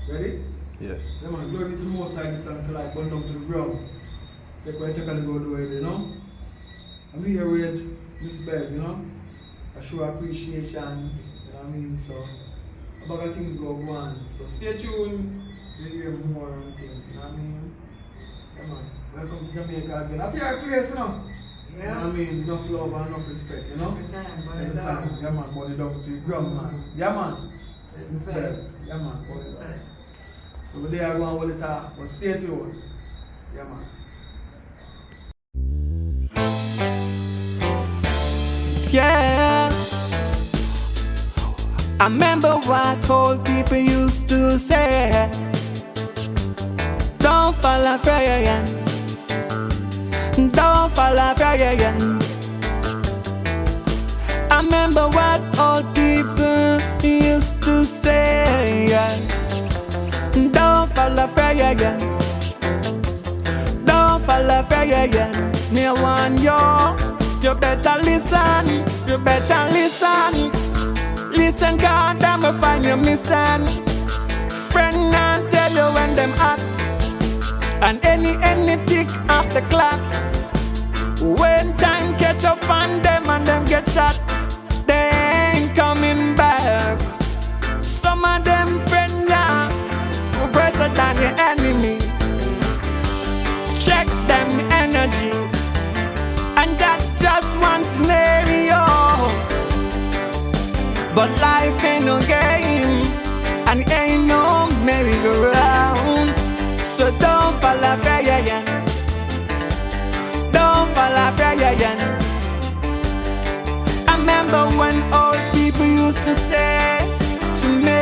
Ready? Yeah. Yeah, man, glory to the most side, give thanks like burn down to the ground. Take what you take and go do it, you know? I'm here with Miss Bev, you know? I show appreciation, you know what I mean? So, a bag of things go on. So stay tuned, you'll hear more and things, you know what I mean? Yeah, man. Welcome to Jamaica again. I feel like place, you know? Yeah. You know what I mean? Enough love and enough respect, you know? Every time, burn Every it time. down. Yeah, man, burn it down to the ground, man. Yeah, man. Miss Respect. Bev. Yeah, man, burn it down. Respect. So we there going with the talk, but stay tuned. Yeah, man. Yeah, I remember what old people used to say. Don't fall off again. Don't fall off again. I remember what old people used to say. Don't fall off again. Don't fall off again. Me want you better listen. You better listen. Listen, God, damn, I find you missing. Friend, and tell you when them act. And any tick off the clock. When time catch up on them and them get shot, they ain't coming back. Some of them friends are better than the enemy. Check them energy, and that's just one scenario. But life ain't no game, and ain't no merry-go-round. So don't fall off again. Don't fall off again. I remember when old people used to say to me,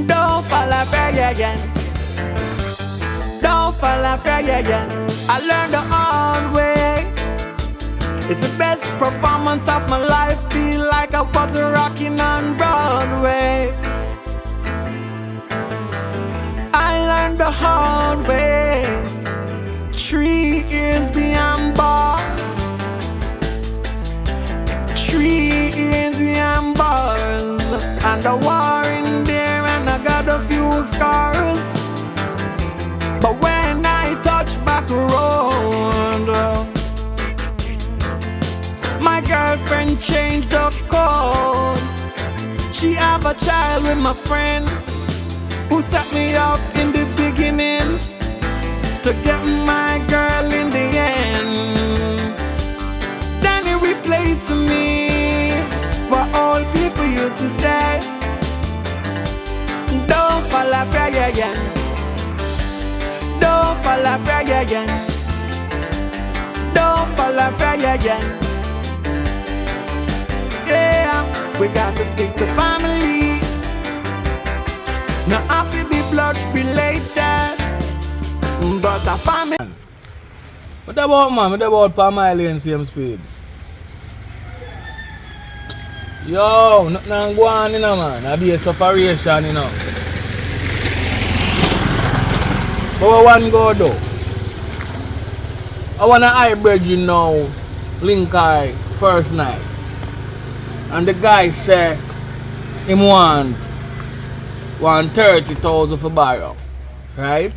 don't fall off again. Don't fall off again. I learned the hard way. It's the best performance of my life. Feel like I was rocking on Broadway. I learned the hard way. 3 years beyond bars. 3 years beyond bars. And the war in there, and I got a few scars. But when I touch back road, my girlfriend changed the code. She have a child with my friend who set me up in the beginning to get my girl in the end. Then he replayed to me what old people used to say. Don't fall off again. Don't fall off again. Don't fall off again. Yeah, we got to stick to family. Now have to be blood related, but a family. What about, man? What about per mile in same speed? Yo, nothing go on, you know, man. I be a separation, you know. But where one go though? I want a hybrid, you know, link eye first night. And the guy said him want 30,000 for borrow. Right?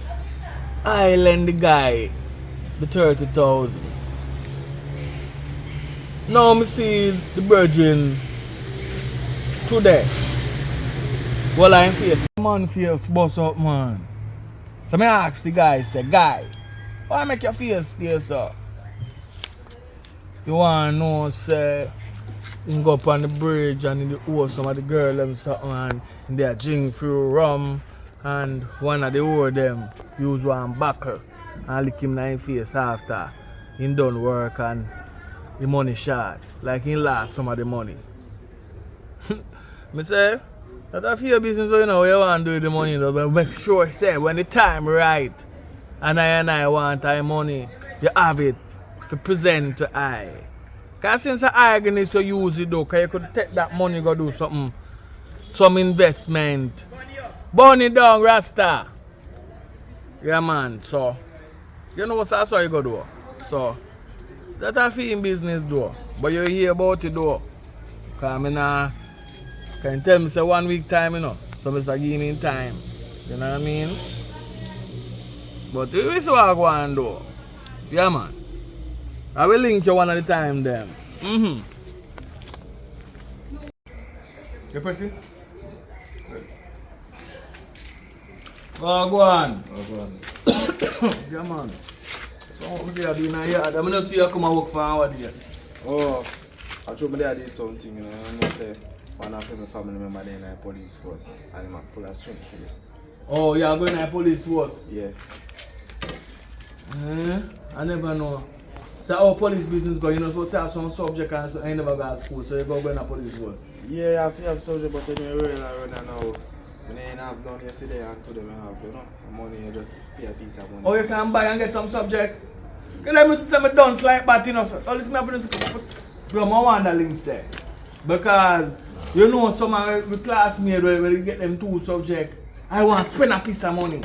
I lend the guy the 30,000. Now me see the virgin today. Well, I'm face. Man face bust up, man. So me ask the guy, say, guy, why make your face stay so? You wanna know, say, you go up on the bridge and you owe some of the girl them something and they are drink through rum and one of the owe them use one buckle and lick him in the face after he done work and the money short. Like he lost some of the money. Me say, that's your business, so you know what you want to do with the money, though, but make sure say when the time right and I want our money, you have it to present to I. Because since I agree to use it though, because you could take that money go do something, some investment. Burn it down, Rasta. Yeah man, so you know what I you go do. So that a film business though. But you hear about it though. Because I mean, can you tell me say 1 week time, you know. So Mr. give me time. You know what I mean? But we see what I go and do. Yeah, man. I will link you one at a time then. Mm-hmm. You pressing? Oh, go on. Oh, go on. Yeah, man. So what we are doing here? I'm not see you come and work for an hour there. Oh, I told my dad did something, you know, and I say one of my family member there in the police force and I'm pull a string for you. Oh, you are going to the police force? Yeah. I never know. So our police business going, you're not supposed to have some subject and so I never go to school, so you go to the police force. Yeah, I have subject, but then you're running now. When I ain't have done yesterday and today I have, you know, money, you just pay a piece of money. Oh, you can buy and get some subject? Because I must say my dance like that, you know, so all this me have to do, bro, I want the links there. Because, you know, some of my classmates, when you get them 2 subjects, I want to spend a piece of money.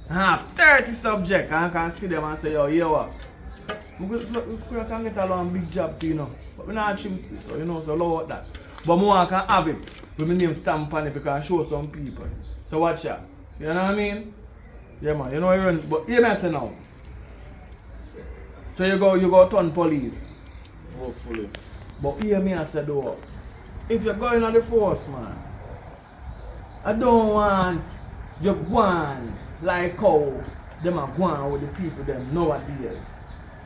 I have 30 subjects, and I can see them and say, yo, you what? We can get a long big job, you know. But we not trim still, so you know, so low at that. But I can have it with my name stamp on it because I show some people. So watch out. You know what I mean? Yeah, man, you know what I mean? But hear me say now. So you go turn police. Hopefully. But hear me say though. If you're going on the force, man, I don't want you going like how them are going with the people them nowadays.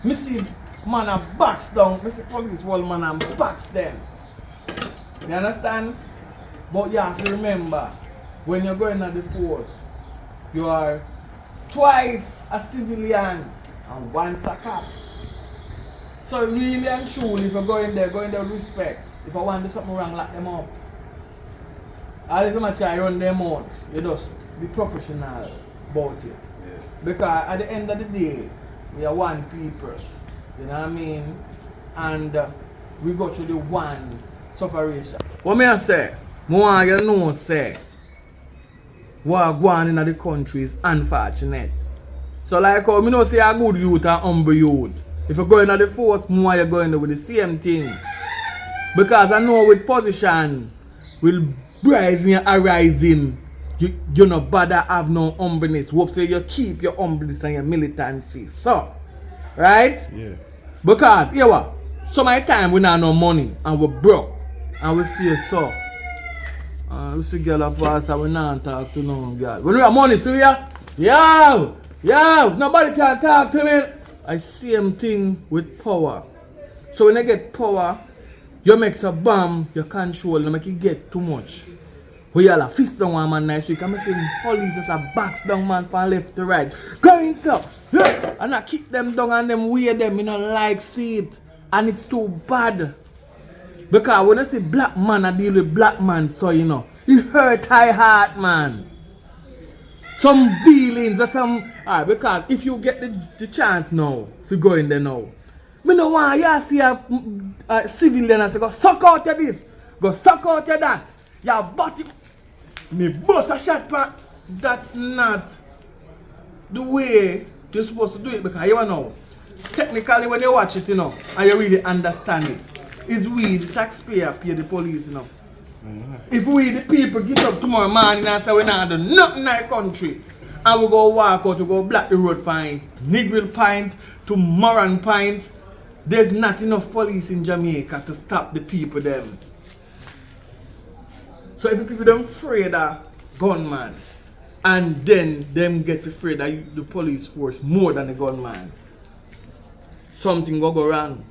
Me see man a box down, me see police wall man and box them. You understand? But you have to remember, when you're going at the force, you are twice a civilian and once a cop. So really and truly, if you're going there with respect. If I want to do something wrong, lock them up. All the time I try to run them out, you just be professional about it. Yeah. Because at the end of the day, we are one people. You know what I mean? And we go through the one suffering. What may I say? I want you to know, say, what going on in the country is unfortunate. So like how I know say a good youth and humble youth. If you're going to the force, more you're going there with the same thing. Because I know with position will rising and arising, you no bother have no humbleness. Hope say you keep your humbleness and your militancy. So, right? Yeah. Because here what? Some of the time we not no money and we broke and we still so. We see girl up pass and we not talk to no girl. When we have money, see ya? Yo! Nobody can talk to me. I same thing with power. So when I get power, you make a bomb, you control, you make it get too much. We all a fist down one man nice week. I'm saying police just a box down man from left to right. Going so, yeah. And I kick them down and them wear them, you know, like see it. And it's too bad. Because when I see black man, I deal with black man, so you know, it hurt high heart, man. Some dealings or some, alright, because if you get the chance now, to go in there now, me no want you see a civilian and say, go suck out your this, go suck out your that. Your body, me bust a shot pan. That's not the way you're supposed to do it because you know, technically when you watch it, you know, and you really understand it, it's we, the taxpayer, pay the police, you know. If we, the people, get up tomorrow morning and say we not do nothing in our country, and we go walk out, we go block the road fine, Negril Pint to Moran Pint, there's not enough police in Jamaica to stop the people them. So if the people them afraid of gunman, and then them get afraid of the police force more than the gunman, something will go wrong.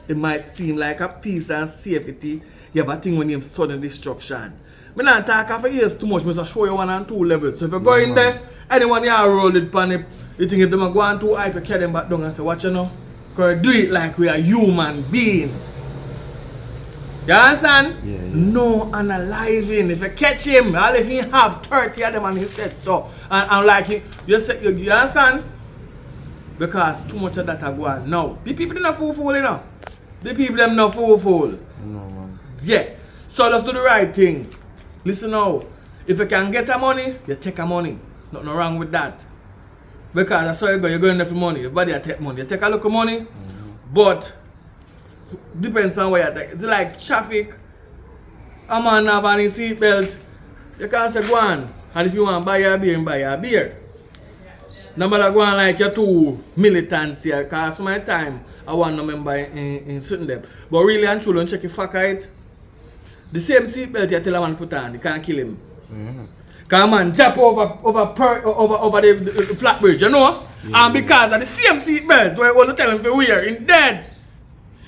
It might seem like a peace and safety. You have a thing when you have sudden destruction. I don't talk for years too much, I just show you 1 and 2 levels. So if you go in there, anyone you roll it pan it, you think if them are going too high, you carry them back down and say, watch you know? Because do it like we are human being. You understand? Yeah. No analyzing. If you catch him, all if he have 30 of them and he said so. And like him, you understand? Because too much of that are going now. The people are not fool, you know. The people them not fool. No, man. Yeah. So let's do the right thing. Listen now. If you can get a money, you take a money. Nothing wrong with that. Because that's how you go. You're going there for money. Everybody take money. You take a look of money, but depends on where you take. It's like traffic. A man have on his seatbelt You can't say go on. And if you want to buy your beer, buy your beer. No matter go on like you're too militant here, because my time I want to remember in certain them. But really and truly, check your fuck it. The same seatbelt you tell a man put on, you can't kill him. Because man jump over the flat bridge, you know? Yeah. And because of the same seatbelt where I want to tell him to wear, in dead,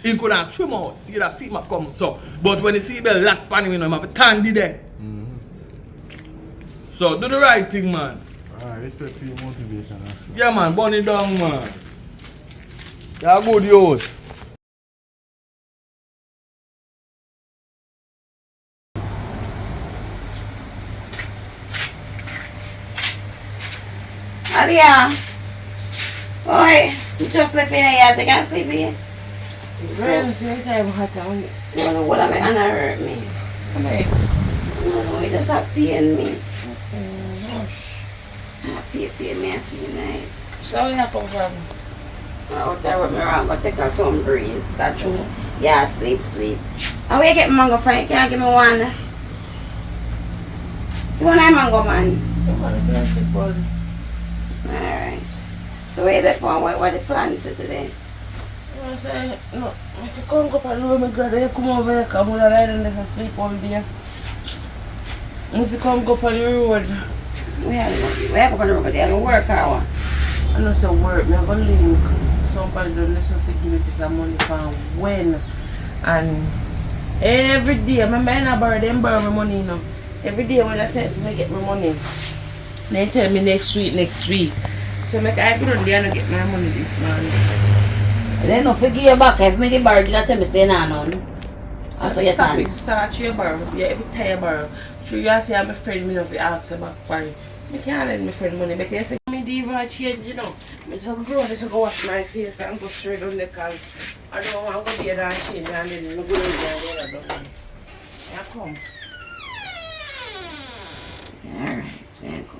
he couldn't swim out. See that seat map come so. But when the seatbelt locked on him, you know, he have a tandy there. So do the right thing, man. Alright, respect for your motivation. Yeah, man, burn it down, man. You're good, youth. Alia, oi, you just left in here, so you can't sleep here. Really, so time hot on. No, what am I gonna hurt me? No, it just a pain me. Pain me, I feel like. So where you come from? I'll tell what me wrong, go take some breeze, that's true. Yeah, sleep. And where you get mango from? You can't give me one. You want a mango, man? Alright. So where they from? What the plans for today? I say, no, I say, come up and room, I come over here, come on, I don't sleep all day. If you come up on the road. Where go on the road? They don't work hour. I don't say work, I'm going to link. Somebody don't listen to give me some money from when. And every day, I borrow them borrow my money, you know. Every day when I tell them I get my money, they tell me next week. So I go on there and get my money this morning. They don't forget you back. If me borrow, you tell me say nah none. So you stop it. Start your borrow. Yeah, if you tell you borrow. So you say I'm a friend, me not fi ask you back for it. I can't lend my friend money because you say me even change, you know. I just go on, just go wash my face and go straight on the cause I don't want to go there and change and then I go there and then I come. Alright, so you go.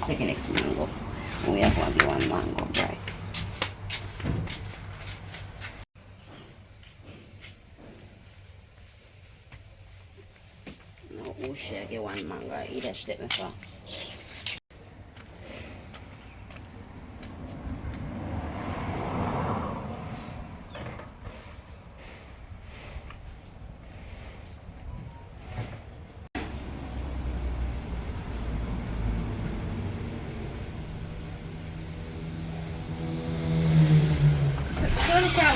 Take the next mango. We have only one mango, right? No, who share get one mango? Either step me for.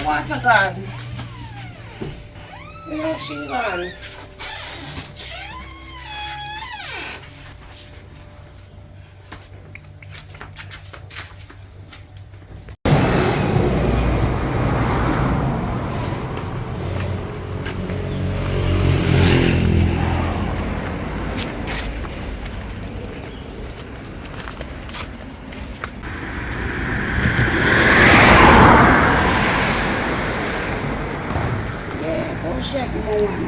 Water gone. You know she gone. Check one.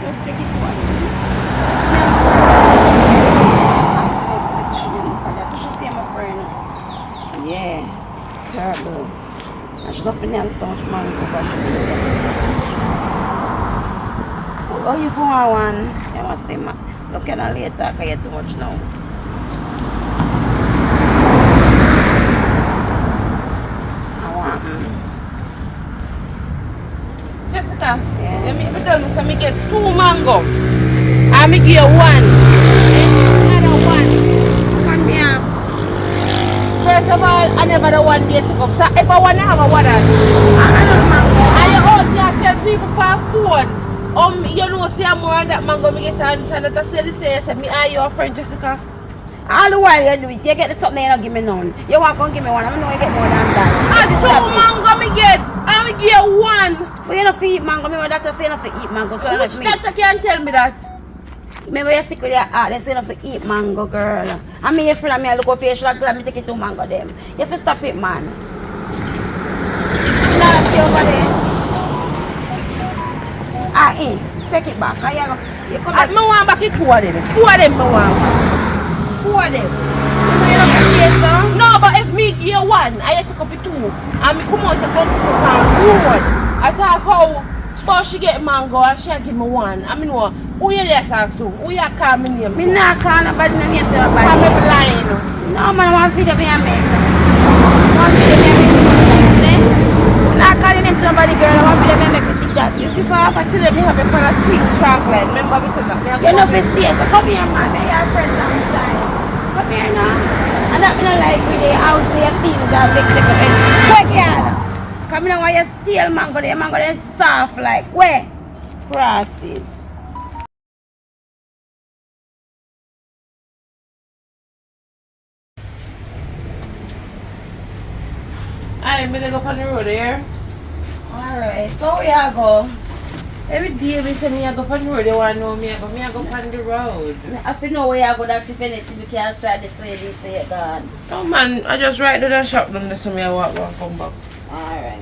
Let's take it one. So she say my friend. Yeah, terrible. I should go for them so much money because she did it. Oh, you for one? I must say, look at her later because you're too much now. I want Jessica, yeah. You tell me so I get 2 mango. And I give you 1. Another 1. Come here. First of all, I never the one day to come. So if I want to have a water, Another mango. and you out there tell people for food, you know, say more than that mango, me get an answer that I say me are your friend Jessica. All the while you do it, you get something you don't give me none. You want to give me one, I know you get more than that. And 2 mango me get, and me get 1. But you don't eat mango, remember doctor say you don't eat mango. So Which doctor can tell me that? Remember you sick with your heart, they say you don't eat mango, girl. I mean your friend and me, I look over your shoulder, let me take you 2 mango them. You have to stop it, man. Not see over there. Take it back. You come back. I want back it 2 of them. 2 of them me want. 2 of them. No, but if me give you 1, I take up 2. And me come out and come to the road. I talk how But she get mango and she give me one. I mean what? Who you there talk to? Who you call me name? Me not call nobody no name to I'm nobody. lying. No man, I want video me and make. One video me and make. Not calling him to nobody, girl. I want video me and make with TikTok. You see, if I have to tell you, me have a kind of thick chocolate. Remember me tell that? You know, for stay, so come here, man. They're your friend long time. Come here now. And that me not like with the house where your feelings are vexed. Where, girl? Come here, why you steal mango? The mango they soft like where? Crosses. I'm gonna go on the road here. Alright, so where you go? Every day we say me I go on the road, they want to know me, but me I go on the road. If you know where you go, that's if anything you can't say this way, this way, gone. Oh man, I just ride down and shop them this so me I walk and come back. Alright.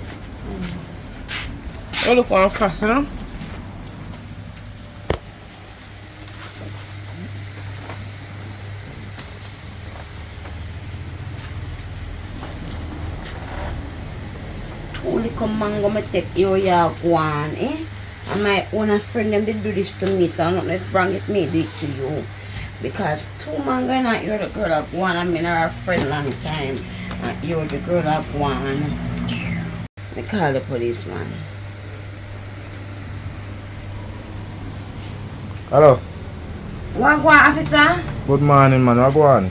Oh look how fast, you know? Only come mango me take you ya go on, eh? And my own friend them they do this to me, so I'm not let's bring it me do it to you. Because two mango and you're the girl that go on, I mean our friend long time. And you're the girl that go on. Me call the policeman. Hello. What go on, officer? Good morning, man. What go on?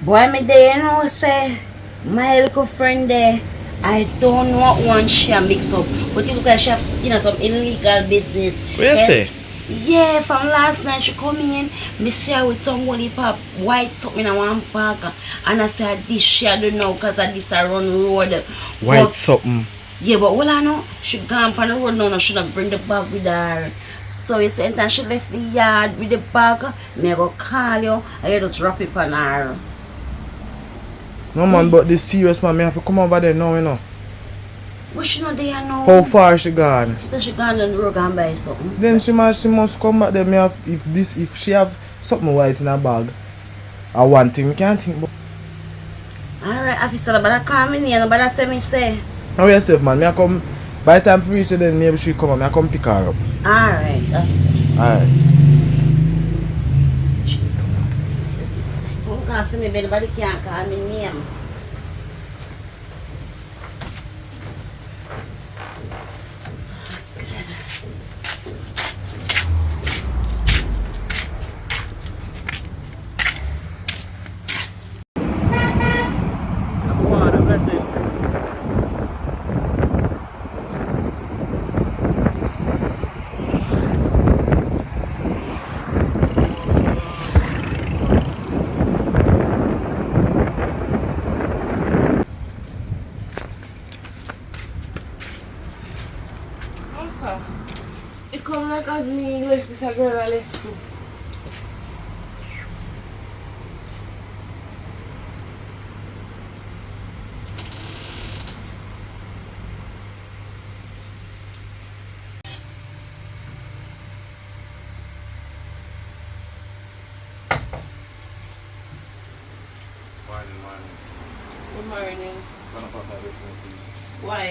Boy me there you know say my little friend there. I don't know what one she mix up, but it look like she have some illegal business. What you say? Yeah, from last night she come in, me see her with some holy pop white something in one park, and I said this she I don't know because of this I run road. White But, something. yeah, but all I know, she gone on the road now, no, she not bring the bag with her. So you say anytime she left the yard with the bag, me I go call you and you just wrap it on her. No man, but this serious man, me have to come over there now, you know. But she not there now. How far she gone? She said she gone on the road and buy something. Then she must come back there. Me have if she have something white in her bag. I one thing, me can't think about. Alright, officer, but I call me here, but I say me say. How yourself, man? Me I come by the time for reach then maybe she come and me I come pick her up. Alright, officer. Alright. Jesus. Don't call for me, but nobody can't call me name. Also, it come like as me left this girl I left too. Morning. Good morning. Stand up outside with me, please. Why?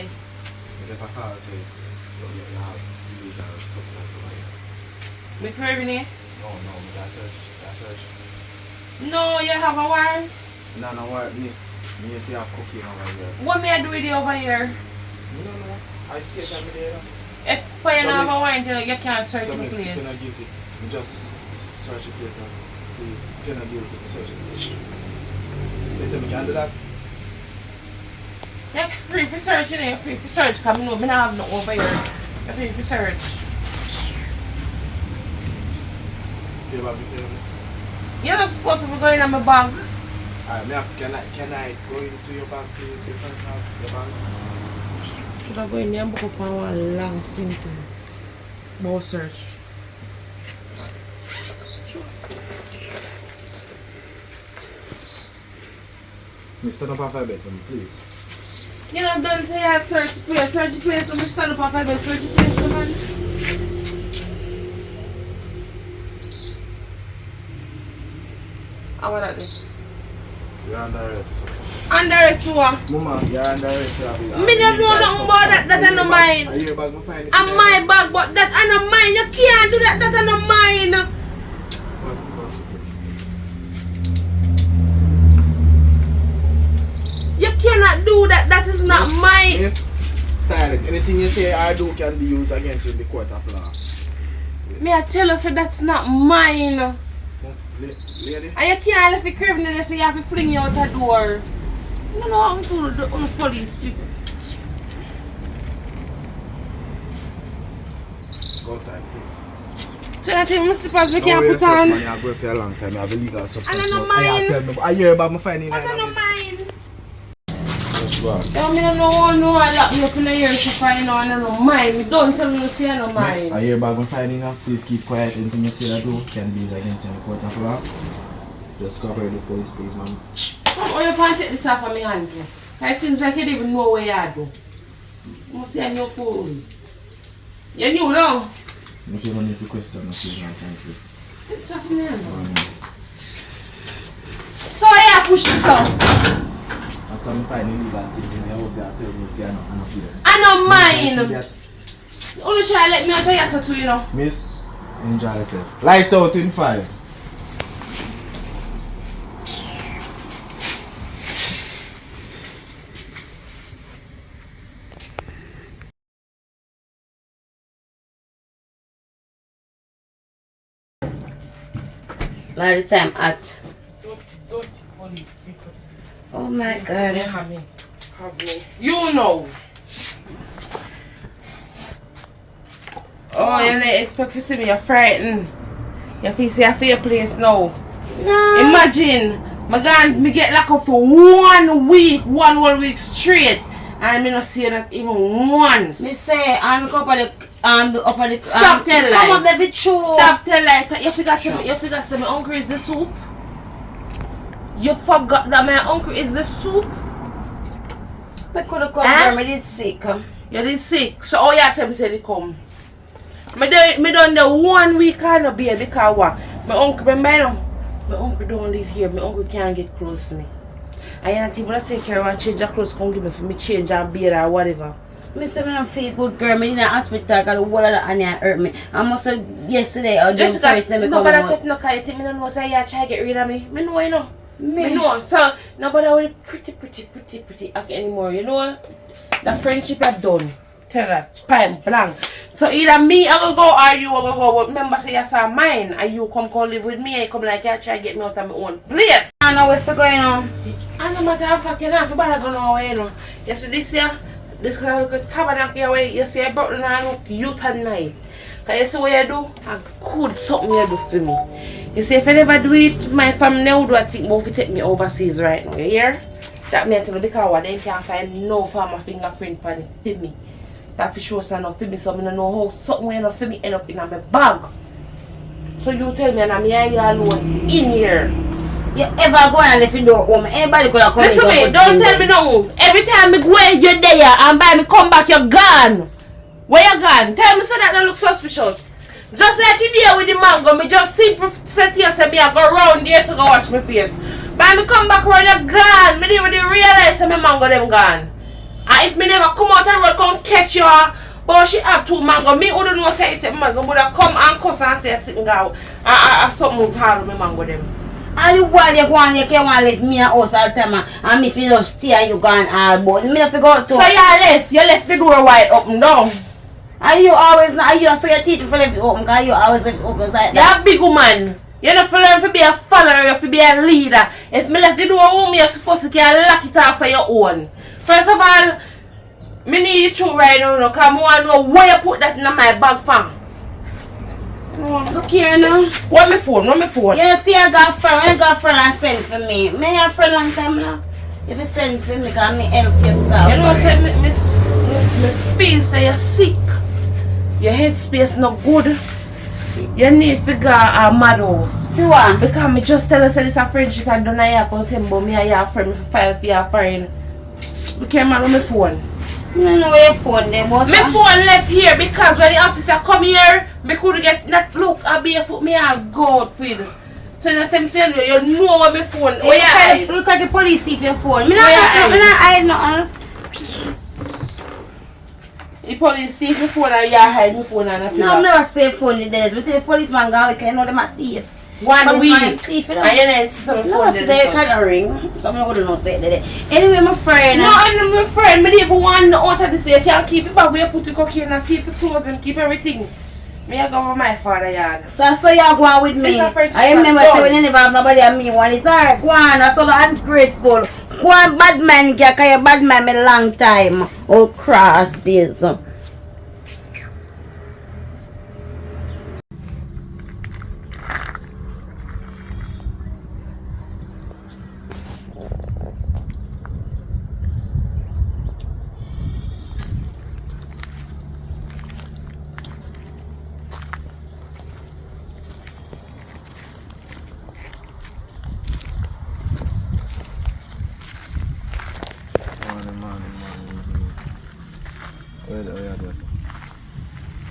If I call say you have illegal substance over here. Me craving it? No, me can search. No, you have a warrant? No, what miss? Me say I have cocaine over here. What may I do with you over here? No. I stay at me there. If I So don't have miss- a warrant, you can't search So the miss, if place. you're not guilty, you just search the place and please, if you're not guilty, search the place. Listen, we can do that. You're free for search, you know, you're free for search, because I know I don't have no over here. You're free for search. Feel about me saying this? You're not supposed to be going in my bag. Alright, can I go into your bag, please? Your personal your bag? Should I go in there and book up on one long simple more search? Stand up off my bed for me, please. You know, don't say I have search the place. Search the place, don't stand up off my bed. Search the place, come on. How about that then? You're under arrest. Under arrest what? Mama, you're under arrest. Me don't know nothing about that. That I no mine. Are you bag me find it? And my bag, but that I no mine. You can't do that. That I no mine. You cannot do that. That is not mine. Yes. Silent. Anything you say or do can be used against you in the court of law. Me I tell you, say that's not mine. Lady? And you can't leave the criminal, so you have to fling you out the door. You know how to do the police people. Go outside, please. So I tell you, my slippers we No, can't put on. Man, you go for a long time. You have a legal substance. I don't know mine. I hear about my finding. I don't know mine. Yes, go on. I don't know I lock me up in the ear to find out I don't know mine. Me don't tell me to say I don't know Miss, I mine. hear about my finding. Please keep quiet. Anything you say or do can be against you in the court of law. Just cooperate with the police, please, ma'am. How you can't take this off of my hand? It seems like you don't even know where you are. You must say I'm your police. You knew now? You say no need to question, please, ma'am. Thank you. It's happening. So I push this out. After me finding legal things in your house, you tell me say I'm not here. I don't mind. You only try to let me out of your too, you know. Miss, enjoy yourself. Lights out in 5. By the time at. Don't police people. Oh my God. Have me. You know. Oh, you don't expect to see me, you're frightened. You feel say I feel place now. No. Imagine, me get locked up for 1 week, one whole week straight. And me not see that even once. Me say, I'm go up at the Stop tell lie. come up every true. Stop tell lie. You forgot say my uncle is the soup. You forgot that my uncle is the soup. Me could have come here, me did sick. You did sick. So all you tell me say they come. Me done the 1 week kind of beer because what? My uncle don't live here. My uncle can't get close to me. I ain't even say Carol and change your clothes, come give me for me change and beer or whatever. Me say me don't feel good, girl. Me in the hospital because the whole of the onion hurt me. I must have yesterday or just first time me come nobody out. check no car. You think me don't know say you try to get rid of me? Me know, you know. Me know. So nobody will pretty act anymore. You know the friendship I've done. Tell that time blank. So either me I will go or you will go. But remember say you saw mine and you come live with me. You come like you try to get me out of my own place. I know where for going on. I no matter how fucking half you better go nowhere, you know. You see this year, this tabernacle away, you see I brought the youth and night. Cause you see what you do? A good something you do for me. You see if I never do it, my family would do a thing about to take me overseas right now, you hear? That means because what they can't find no farmer fingerprint on it for me. That for sure is not for me, so I don't know how something will for me end up in my bag. So you tell me and I'm here alone in here. You ever go and leave the door home? Anybody could have come listen me, don't tell me no. Every time I go you're there and by me come back you're gone. Where you gone? Tell me so that don't look suspicious. Just like you there with the mango, me just simply set here say me I go round there so go wash my face. By me come back around you're gone. Me never realize say my mango them gone. And if me never come out and road come catch you, but she have 2 mango, me wouldn't know say it mango, but I come and cuss and say sitting down and something hard with my mango them. And you while you go and you can't leave me a house all the time and me feel just stay and you gone all but me have to go to. So you left the door wide open down. Are you always not, are you so your teacher for left it open because you always left it open like that? You're a big woman. You're not for learn to be a follower, you're to be a leader. If me left the door open, you're supposed to lock it off for your own. First of all, me need the truth right now because I want to know where you put that in my bag from. Look here now. What my phone? You see I got a friend and send for me. Me have a friend long time now. If you send for me, because me help you. You know, say me feel say you're sick. Your headspace not good. You need to go a mad house. Sure. Because me just tell you say this a friendship I don't know about him, but me and your friend, me file for your friend. We came on with my phone. I don't know where your phone there, but my phone left here because when the officer come here, me could get that look a barefoot me all go out with. So you tell me say you know where my phone. Oh yeah. Look at the police see your phone. Me not hide nothing. The police steal my phone and you hide my phone and a No, I'm never safe phone in days. But the policeman go, we can know them are safe. 1 week. And you you didn't see some phone. No, they can't ring. So I'm not going to know say that. Anyway, my friend. No, I'm my friend. I don't even want to out of this. You can't keep it back where you put the cocaine and keep the clothes and keep everything. Me I go over my father yard. So you go on with me. I remember saying when you never have nobody and me one. It's alright, go on. I'm so ungrateful. Go on, bad man, because you're bad man a long time. Oh, crosses.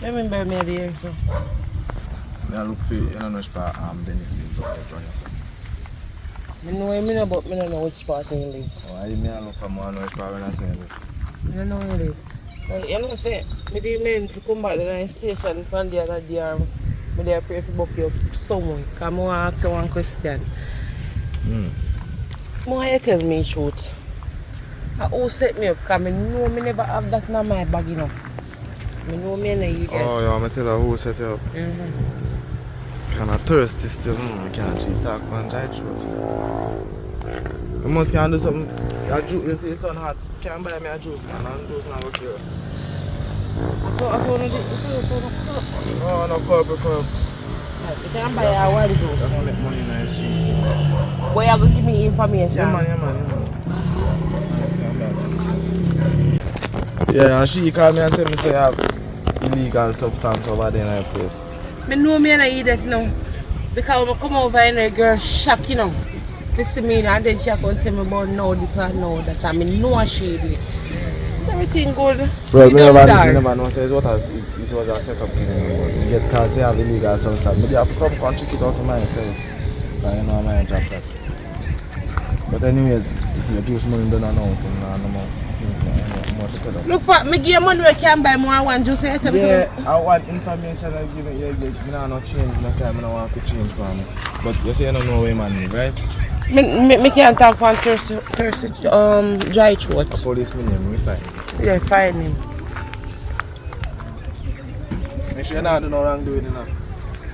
I remember me there, so. I look for you don't know which part Dennis live, but I know him, but I don't know which part he live. oh, I look for more which part when I say it. I don't know where he live. But you know, say, I demand to come back to the station from the other day. I pray for book you someone. Because I want to ask you one question. Why you tell me the truth? Who set me up? Because I know I never have that in my bag, you know. I know me and you get. Oh, yeah, I tell her who set you up. Kind of thirsty still, I can't cheat talk on dry throat. You must can do something. Your juice, you see the sun hot, can't buy me a juice, man, and juice not work here. So Oh, no cup. you can buy a wild juice. You have to make money in the streets. But you have to give me information. Yeah, man. Yeah, and she called me and tell me say you have illegal substance over there in her place. I know me and I eat that, you know. Because when I come over and a girl shock, you know. This to me, and then she can tell me about no this or no that. I mean, no she do it. Everything good. Bro, me never know say it was a setup thing. You get caught say you have illegal substance. But you have to come and check it out for myself. Because you know I might drop that. But anyways, your juice money don't announce and no more. Look, but me give you money I can buy more one juice. Yeah, I want information I give it. You know, not change no time. I don't want to change for me. But you say you don't know where money, right? Me can't talk on thirsty dry throat. A policeman name, we find. Yeah, find him. Make sure you don't do no wrongdoing, you know.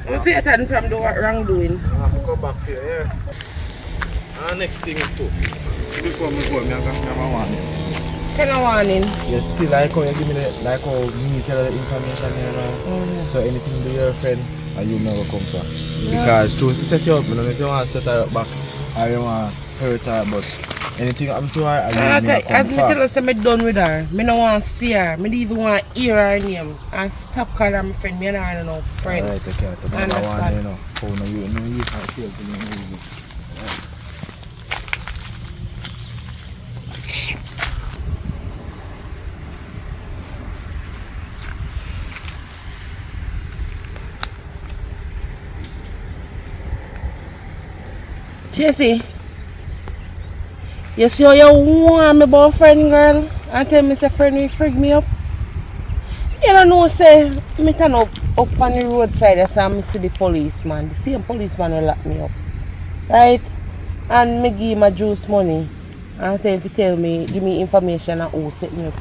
I'm fighting from the wrongdoing. I have to come back here, yeah. And next thing too. See before me go, I have a warning. Tell a warning. You see, like how you give me the, like how me tell her the information here now. So anything to your friend, and you never come from. Because she wants to set you up, I don't know if you want to set her up back or you want to hurt her, but anything happen to her, and you never come from. I tell her that I'm done with her. I don't want to see her. I don't even want to hear her name. And stop calling her my friend. I don't have no friend. Alright, okay, so I want you know. Oh, no, you can't feel to me. Jesse, you see how you want my boyfriend, girl, and tell me say friend will frig me up? You don't know, say, me turn up on the roadside and say I see the policeman. The same policeman will lock me up. Right? And me give him a juice money and tell him to tell me, give me information and who set me up.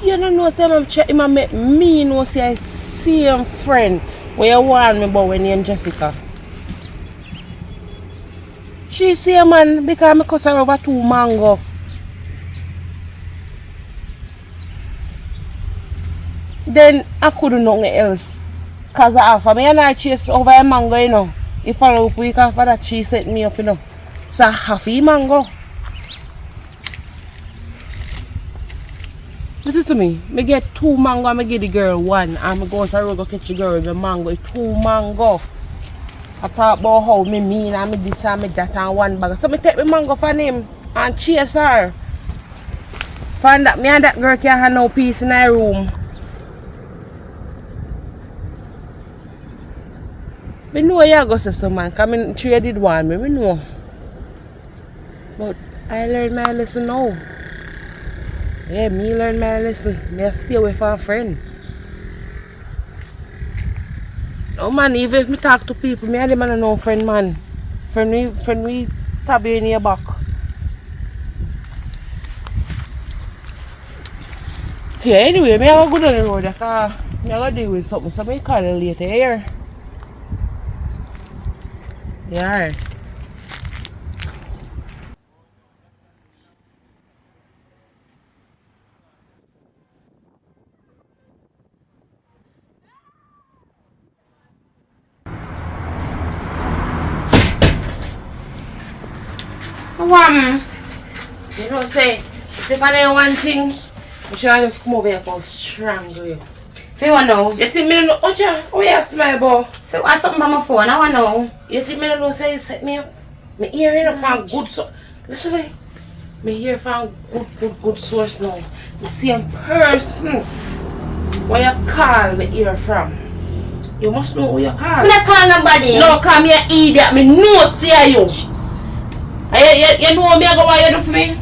You don't know, say, I'm check him and make me know, say, I see him friend where you want me about when name Jessica. She say man because I cost her over 2 mango. Then I couldn't know nothing else. Cause after me and I chase over a mango, you know. If I follow up week after that she set me up, you know. So I have a mango. Listen to me. I get 2 mango and I give the girl 1. And I go to the road to catch the girl with the mango. 2 mango. I talk about how me mean and me this and me that and 1 bag. So I take my mango from him and chase her. Find that me and that girl can't have no peace in her room. I know you go say some man, because I sure you did want me, I know. But I learned my lesson now. Yeah, me learn my lesson. Me stay away from friends. No man, even if me talk to people, me and them man no friend man. Friend we tab you in your back. Yeah, anyway, me have a good on the road because me have to deal with something, so me call you later, here. Yeah. You know, say, if I know one thing, I should just come over here and strangle you. If you want to know, You think me don't know? Ocha, oh yeah, smile, boy. if you want something on my phone, I want to know. You think me don't know? Say you set me up. Me hearing up from good source. Listen to me. Me hear from good source now. The same person where you call me hear from. You must know who you call. I'm not calling nobody. No, come here, idiot. Me no see you. You know me I go what you do for me?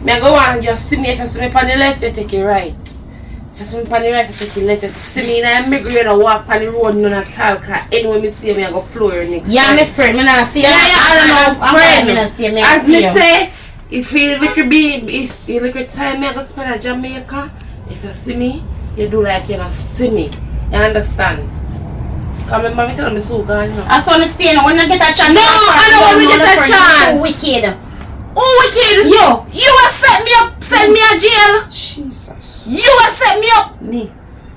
Me I go and just see me. If you see me on the left, you take it right. If you see me on the right, you take it left. If you see me in a migrate or walk on the road, none at all. Cause anyway me see me, I go floor next Yeah, time. my friend, me not see you. Yeah, I don't know, friend. Me not see you, me As see me you. say, if you look at me, if you look at time I go spend at Jamaica, if you see me, you do like you don't see me. You understand? Cause remember me telling me so gone, you know. I saw understand when I get a chance. No, I don't want to get a chance. So wicked. Who wicked? Yo. You have set me up, send me a jail. Jesus. You have set me up. Me.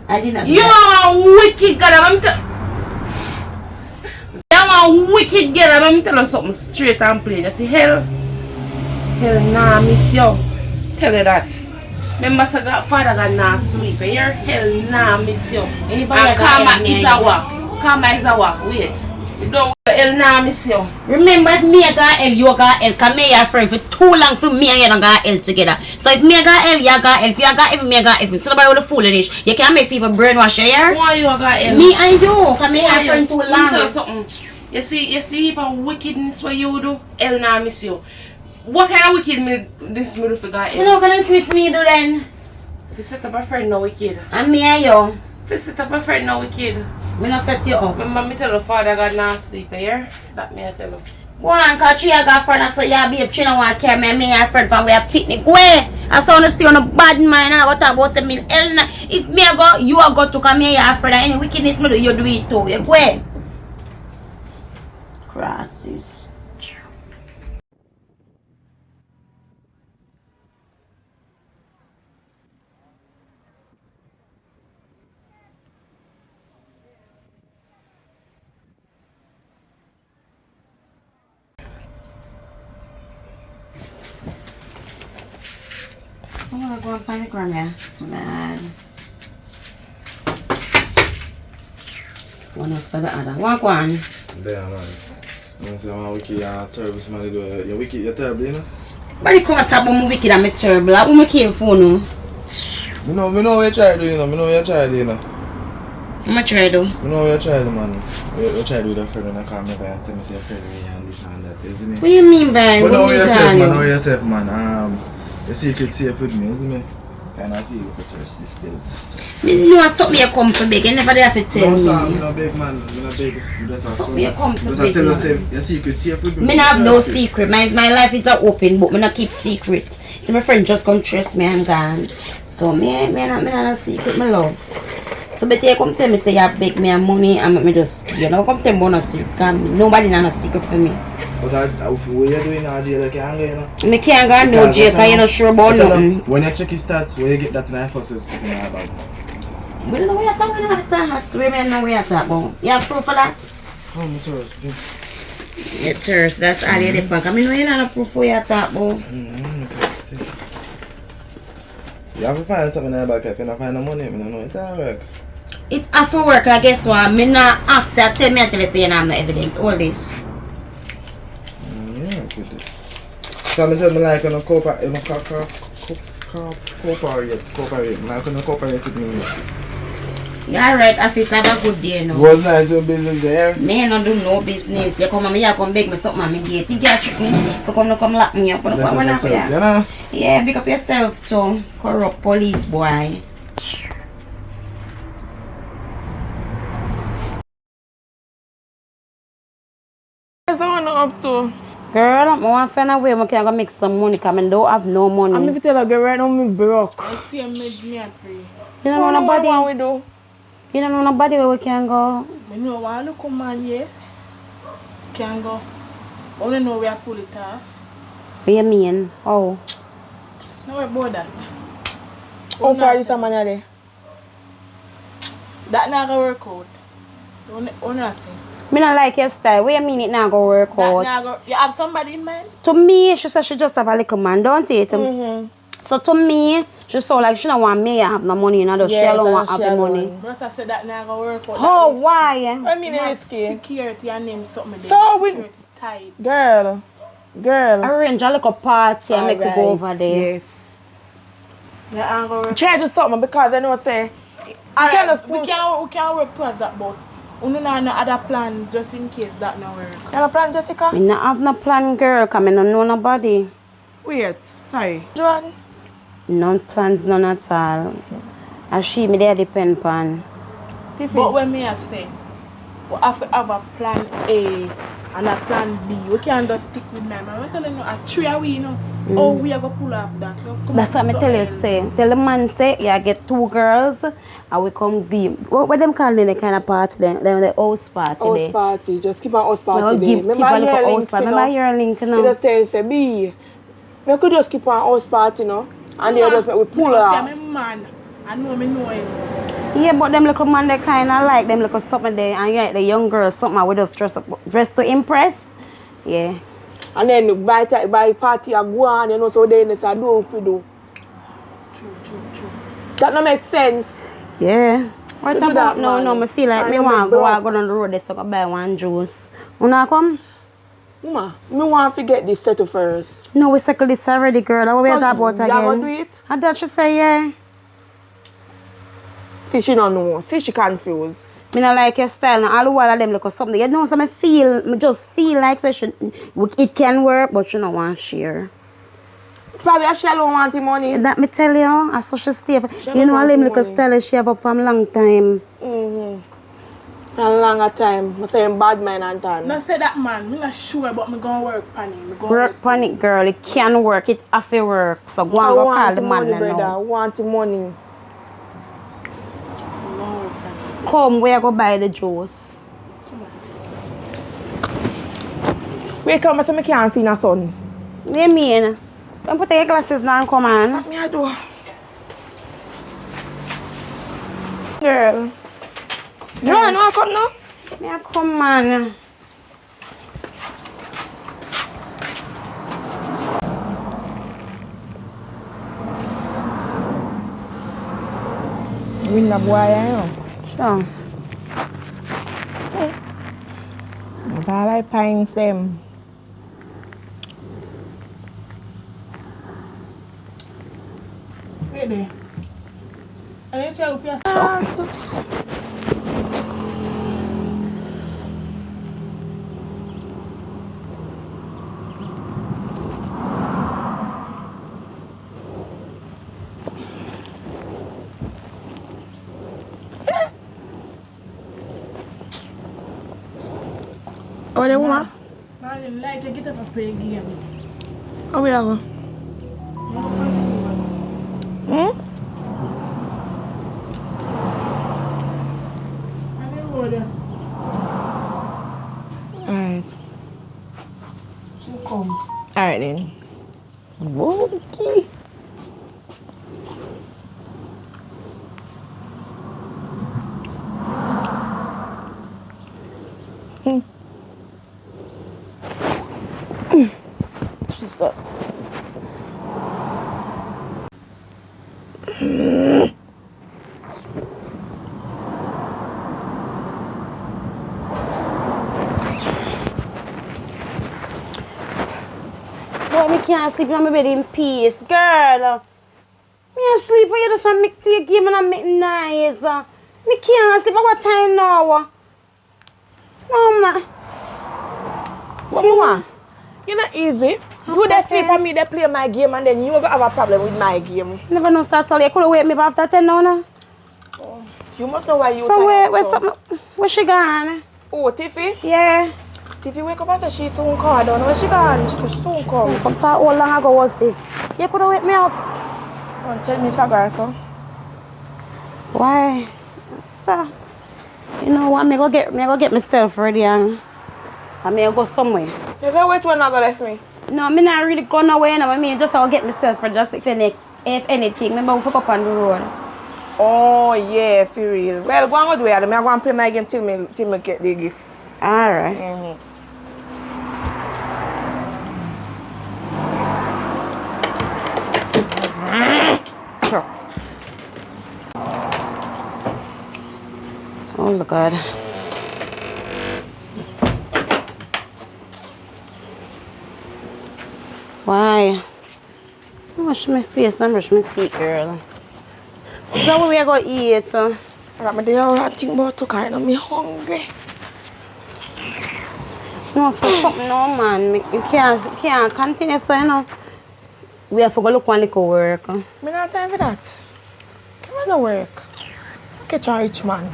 I didn't. You are a wicked girl. I'm a wicked girl. I'm telling you something straight and plain. You see, hell nah, miss you. Tell you that. Remember, so father got nah sleep. You hear? Hell nah, miss you. Anybody And got karma any is idea? a walk. Karma is a walk. Wait. You don't. Hell nah, miss you. Remember, if me and God, you got L, because me and friend for too long for me and you don't got L together. So if me and got L, you got L. If you got F, me and got F. So nobody with the foolishness. You can't make people brainwash you here. Why you got hell? Me and you, because me and Why friend too Let me tell you long. something. You see even wickedness what you do, hell nah miss you. What kind of wicked me this me do for God? You know what kind of quit me do then? If you set up a friend no wicked. And me and you. If you set up a friend no wicked. Me not set you up. Remember me tell the father God not sleep here? That me I tell you. Go on, because you got friend and say, yeah, babe, she don't want to carry me and me and friend from where picnic. Go away. I saw you stay on a bad mind and I go talk about say me hell. If me I go, you are go to come here and friend and any wickedness me do, you do it too. You go away. Crosses. I want to go and find the grandma. Man. One after the other. Walk one. There, man. I say, I'm wicked, you're terrible, somebody do it. You're wicked, you're terrible, you know? But you come and talk about me wicked and me terrible. I want to kill for no. Me know what you try to do, you know? Me know what you try to do, you know? I'm going to try though. Me know what you try to do, man. You try to do with a friend when I come over and tell me say a friend me and this and that, isn't it? What do you mean by But know what you yourself, call man, you? know yourself, man. The secret safe with me, isn't it? And I feel like thirsty still. So. Me know something you come for big. You never have to tell No, me. sir, I'm not big, man. I'm not big. You just have Something you come for just big, tell man. yourself your secret safe with me. Me not have no secret. My life is an open book. Me not keep secret. So my friend just come trust me and gone. So me not a secret, my love. So but you come tell me say you beg me and money and me just you know come tell me no secret. Cause nobody not a secret for me. But what you doing in jail, you can't go, you know? Me can't go no jail because you're not sure about nothing. When you check your stats, where you get that in the first is putting in your bag. We don't know what you're talking about. I swear I don't know what you're talking about. You have proof of that? Oh, I'm thirsty. You're thirsty. That's all you depend. I mean, you don't have proof of what you're talking about. I'm thirsty. You have to find something in your bag. If you don't find the money, I don't know it can't work. It have to work, I guess what? Me not ask you, tell me until you say you don't have no evidence. All this. Yeah, with this. So I said, I like to cooperate. Cooperate. I like to cooperate with me. Yeah, alright, office, have a good day now. Was nice your business there? Me no do no business. You come and me, you come beg me something and me gate. You get trick me. You come lock me up. But That's what yourself, yeah. you know? Yeah, big up yourself too. Corrupt police boy. What's on up to? Girl, I want to find a way I can go make some money because I don't have no money. I'm if you tell a girl right now I'm broke. I see a me and pray. You don't know nobody? What we do? You don't know nobody where we can go? I know one look man here. Can go. Only know where I pull it off. What you mean? Oh. No worry about that. How far is a man there? That not gonna work out. Don't say. Me not like your style. What you mean it not go work That out? not go. You have somebody in mind? To me, she said she just have a little man, don't it? So to me, she saw like she don't want me to have no money, you know, just she don't want have the money. But I said that not gonna work out. Oh, why? I mean, risky. Security and name something there. So we- Security tight. Girl. Arrange a little party and make we go over there. Yes. Yeah, I'm gonna work. Try to do something because I know say Alright, we can work towards that, but we don't have no other plan just in case that not work. You have a plan, Jessica? Me not have no plan, girl, because I don't know nobody. Wait, sorry. Joanne? None plans, none at all. And she, me there depend upon. But when me I say, we have to have a plan A and a plan B. We can't just stick with them. I'm telling you, a three away, you know. Oh, we are going to pull off that. That's what I tell you, say. Tell the man, say, yeah, get 2 girls and we come give. What them call them, the kind of party, them the house party. House there. party. Just keep an house Well, party there. keep a little house party. Remember your link, you You know. just tell you, say, B, we could just keep an house party, you know. And they just make we pull off. off. I'm a man. I know him. Yeah, but them little man, they kind of like them little something there. And yeah, the young girls, something we just dress to impress. Yeah. And then by party I go on, you know, so then it's a do if you do. True. That don't make sense. Yeah. What You do about that, no, man. me feel like I me know want me to go broke. out on the road, they so go buy one juice. Wanna come? Mama, me want to get this settled first. No, we settled this already, girl. What we So, talk about you gonna do again? it? I thought she say yeah. See, she don't know. See, she confused. Me not like your style. Now, all the while of them look something. You know, so me just feel like so it can work, but you don't want to share. Probably she don't want the money. That me tell you, I saw she stay. She You don't know, all want them the little money. style she have up from long time. A longer time. I say bad man and tan. No say that man. Me not sure, but me gonna work on it. Me gonna Work panic, girl. It can work. It have to work. So go I and go want call the the money, man brother. I now. want the money. Me gonna work on it. Come, where go buy the juice. Wait, come, I say I can't see the sun. What you mean? Don't put your glasses now and come on. What me I do? Girl. Joanne, you want to come now? Yeah, come on. Win the boy, you know. Sure. If I like pines them. Wait there. I need to check with your Oh, they want? I didn't like to get up and play a game. Oh, we have. I didn't go there. Alright. So come. Alright then. Okay. She's up. Boy, me can't sleep in my bed in peace, girl. Me can't sleep when you just want to play a game and I make noise. Me can't sleep. I got time now. No, ma. What you want? You're not easy. You dey sleep and me dey play my game and then you gonna have a problem with my game. Never know, sir. So you could wake me up after 10 now, no? You must know why you So tired. where she gone? Oh, Tiffy? Yeah. Tiffy wake up and say she soon call. I don't know where she gone. She soon call. So how long ago was this? You could wake me up. Don't tell me, Sagar, so. Why? Sir. You know what? Me go get myself ready and I may go somewhere. You say wait when I go left me? No, me not really go nowhere now. I mean, just I'll get myself ready. Just if anything, remember we pick up on the road. Oh yeah, for real. Well, go and do it. I'm going to play my game till me get the gift. All right. Sure. Oh God. Why? I wash my face and brush my teeth, girl. Is that what we are going to eat? I got my day out. I think about to carry me hungry. No, for something, no, man. You can't continue, so, you know. We have to go look one little work. Me not have time for that. Come on to work. Get a rich man.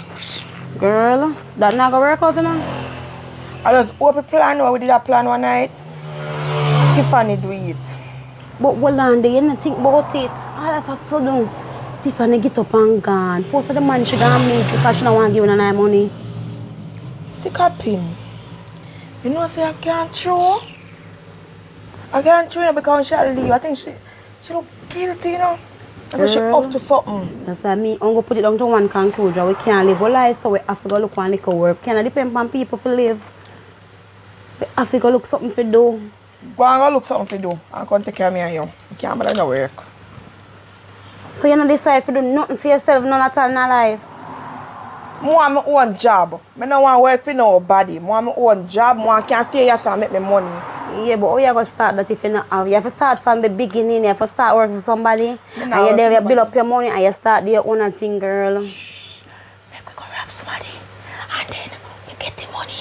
Girl, that not going to work out, you know? I just hope a plan where we did a plan one night. Tiffany do it. But hold on, you don't think about it. All of a sudden, Tiffany get up and gone. Post of the man she gonna meet because she don't want to give her no money. Stick a pin. You know, say I can't throw. I can't throw her because she leave. I think she look guilty, you know. I think she up to something. That's why me, I'm going to put it down to one conclusion. We can't live our life, so we have to go look one little work. Can't depend on people to live. We have to go look something to do. Go and go look something to do and come take care of me and you. You can't bother no work. So you don't decide to do nothing for yourself, none at all in your life? I want my own job. I don't want to work for nobody. I want my own job. I can't stay here so I make my money. Yeah, but how you going to start that if you not have? You have to start from the beginning. You have to start working for somebody. And you then you build up your money and you start your own thing, girl. Shh. Make we go rob somebody. And then we get the money.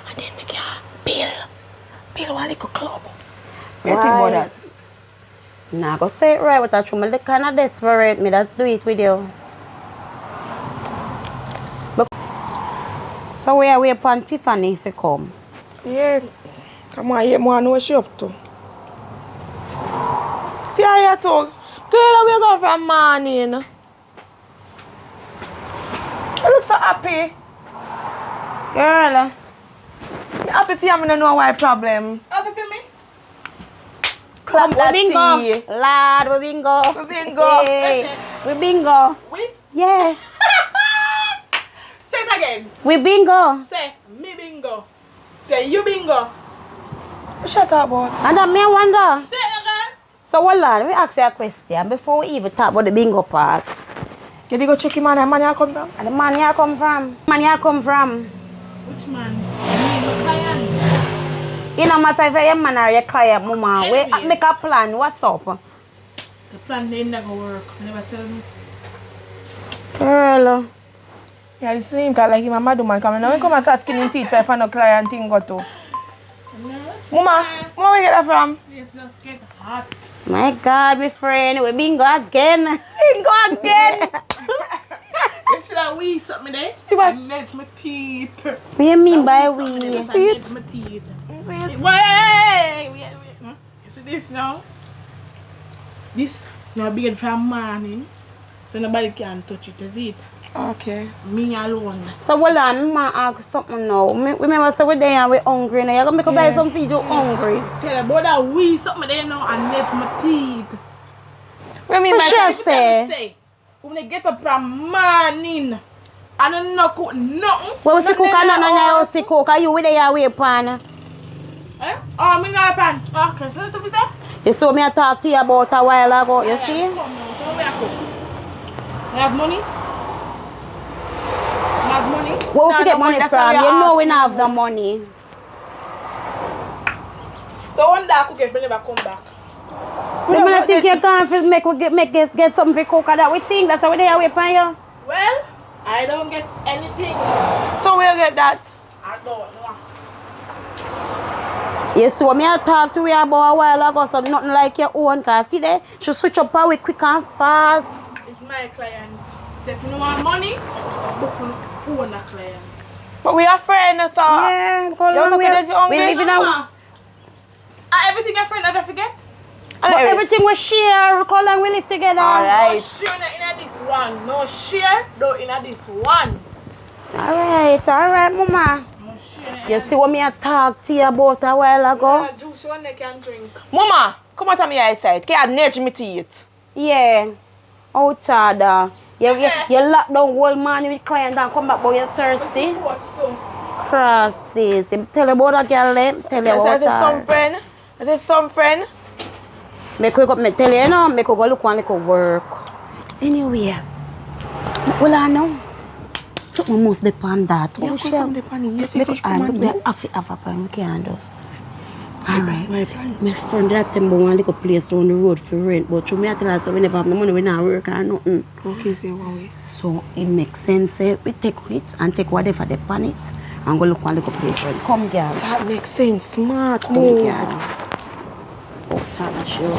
And then we can build one little club. What do you think about that? Nah, I go say it right, but I true. I'm kind of desperate. Me that do it with you. But, so we are waiting for Tiffany if you come. Yeah. Come on, you know what she up to. See how you talk? Girl, where you going from morning? You look so happy. Girl. You happy for you? I don't know why problem. Happy for me? Clap that bingo. tea. Lad, we bingo. We bingo. Hey, we bingo. We? Yeah. Say it again. We bingo. Say me bingo. Say you bingo. What you talk about? And that me wonder. Say it again. So hold on, let me ask you a question before we even talk about the bingo part. You did go check him and the man you come from? And the man here come from? Man here come from? Which man? Me, client. You know matter if you're man or your client, mama. We Anyways. make a plan. What's up? The plan they never work. I never tell me. Girl. Yeah, you see him like him a mad woman coming. Now when come and start skinning teeth for find a client thing go to. Mama, where you get that from? It's just get hot. My God, my friend, we bingo again. Bingo again. You see that wee something there? If I- I nudge my teeth. What do you mean by Something there, we? just I nudge my teeth. Wait. You see this now? This now big from morning. So nobody can touch it, is it? Okay. Me alone. So hold on, I ask something now. Remember, so we're there and we're hungry now. You're going to make us buy something you hungry. Tell about that wee something there now and nudge my teeth. What mean For by sure. Every time I say, when I get up from morning, I don't know cook nothing. Well, if you cook and none of your house cook, are you with your way pan? Eh? Oh, me not pan. Okay, so what you say? You saw me talk to you about a while ago, you see? Come now, so where I cook? I have money? I have money? Where we No, get no, money that's from? why we You know we asking don't have the money. So one day I cook if I never come back. You don't think you can't make get something for cook or that we think that's how we there wait for you? Well, I don't get anything. So where you get that? I don't know. You saw me I talk to you about a while ago, so nothing like your own. Cause see there, she switch up her way quick and fast. It's my client. So if you don't want money, book on own a client. But we are friends, so. Yeah, go along. We live in a. Everything your friend ever forget? But everything we share, go along, we live together. Alright. No share in this one. No share, no in this one. Alright, mama. No share. You see what me I talk to you about a while ago? Yeah, juice one they can drink. Mama, come out of my eyesight. Can you nudge me to eat? Yeah. Outside. You lock down whole morning with client and come back but you're thirsty. Crosses. Tell you about a girl them. Tell you about her. Is it some friend? Make we go, me tell you, no, make we go look one little work. Anyway, well I know. Something must depend that. Yeah, of course I'm depending. Yes, Because I look there, have a plan, we can do. Alright. My friend that time one little place on the road for rent, but through me I tell her so we never have the money, we not work or nothing. Okay, so one way. So it makes sense, we take it and take whatever they pan it and go look one little place rent. Come girl. That makes sense. Smart Come move. girl. Oh, Tana, sure.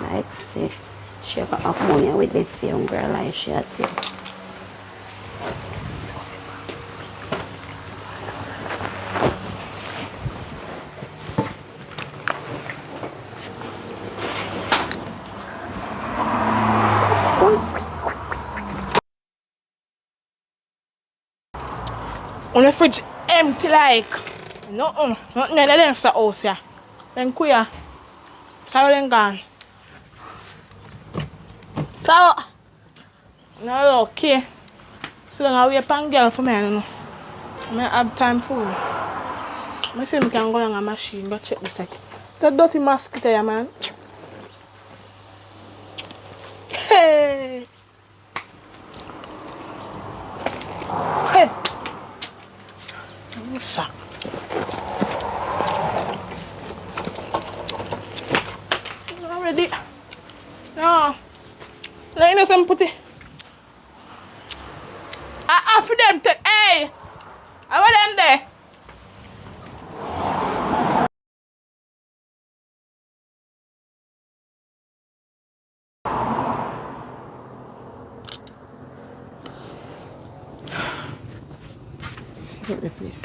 Like say, she got up money with this young girl like she had to. On the fridge empty like nothing in the house here. Then queer. So then gone. So no okay. So then I wait for a girl for me. I have time for you. I say I can go on a machine but check this out. That dirty mosquito here, man. Hey. Hey. What's up? Already. No. Let me some put it. I offer them to. Hey! I want them there. Look at this.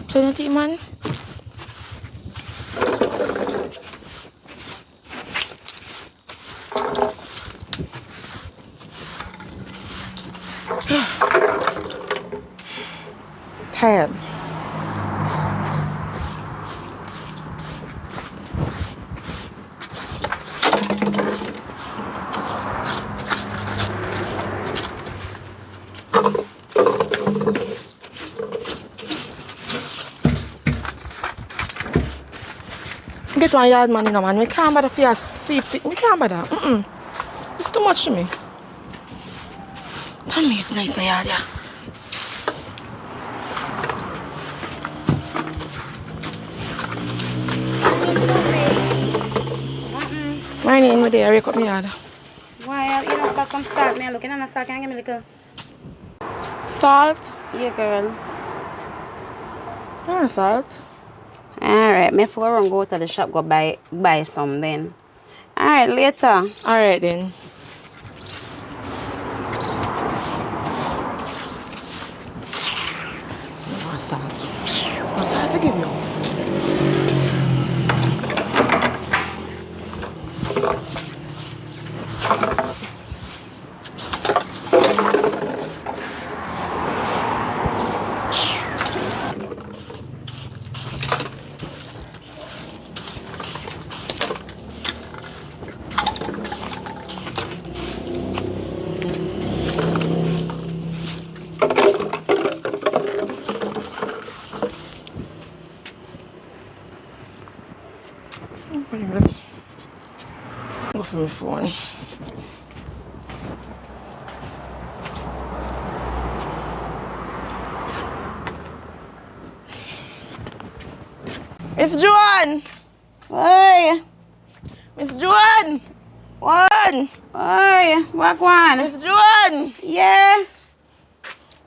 Sanity man. Tired. Get one yard man in a man. We can't bother for your seat. We can't bother. It's too much to me. Tell me it's nice yard, yeah. My name is there, wake up me yard. Why, you know, for some salt, me looking at the salt, can you give me a little? Salt? Yeah, girl. Salt. Alright, me for run go to the shop, go buy some then. Alright, later. Alright then. What salt? What salt to give you? Go for my phone. Miss Joan! Oi! Miss Joan! What? Oi! What one? Miss Joan! Yeah?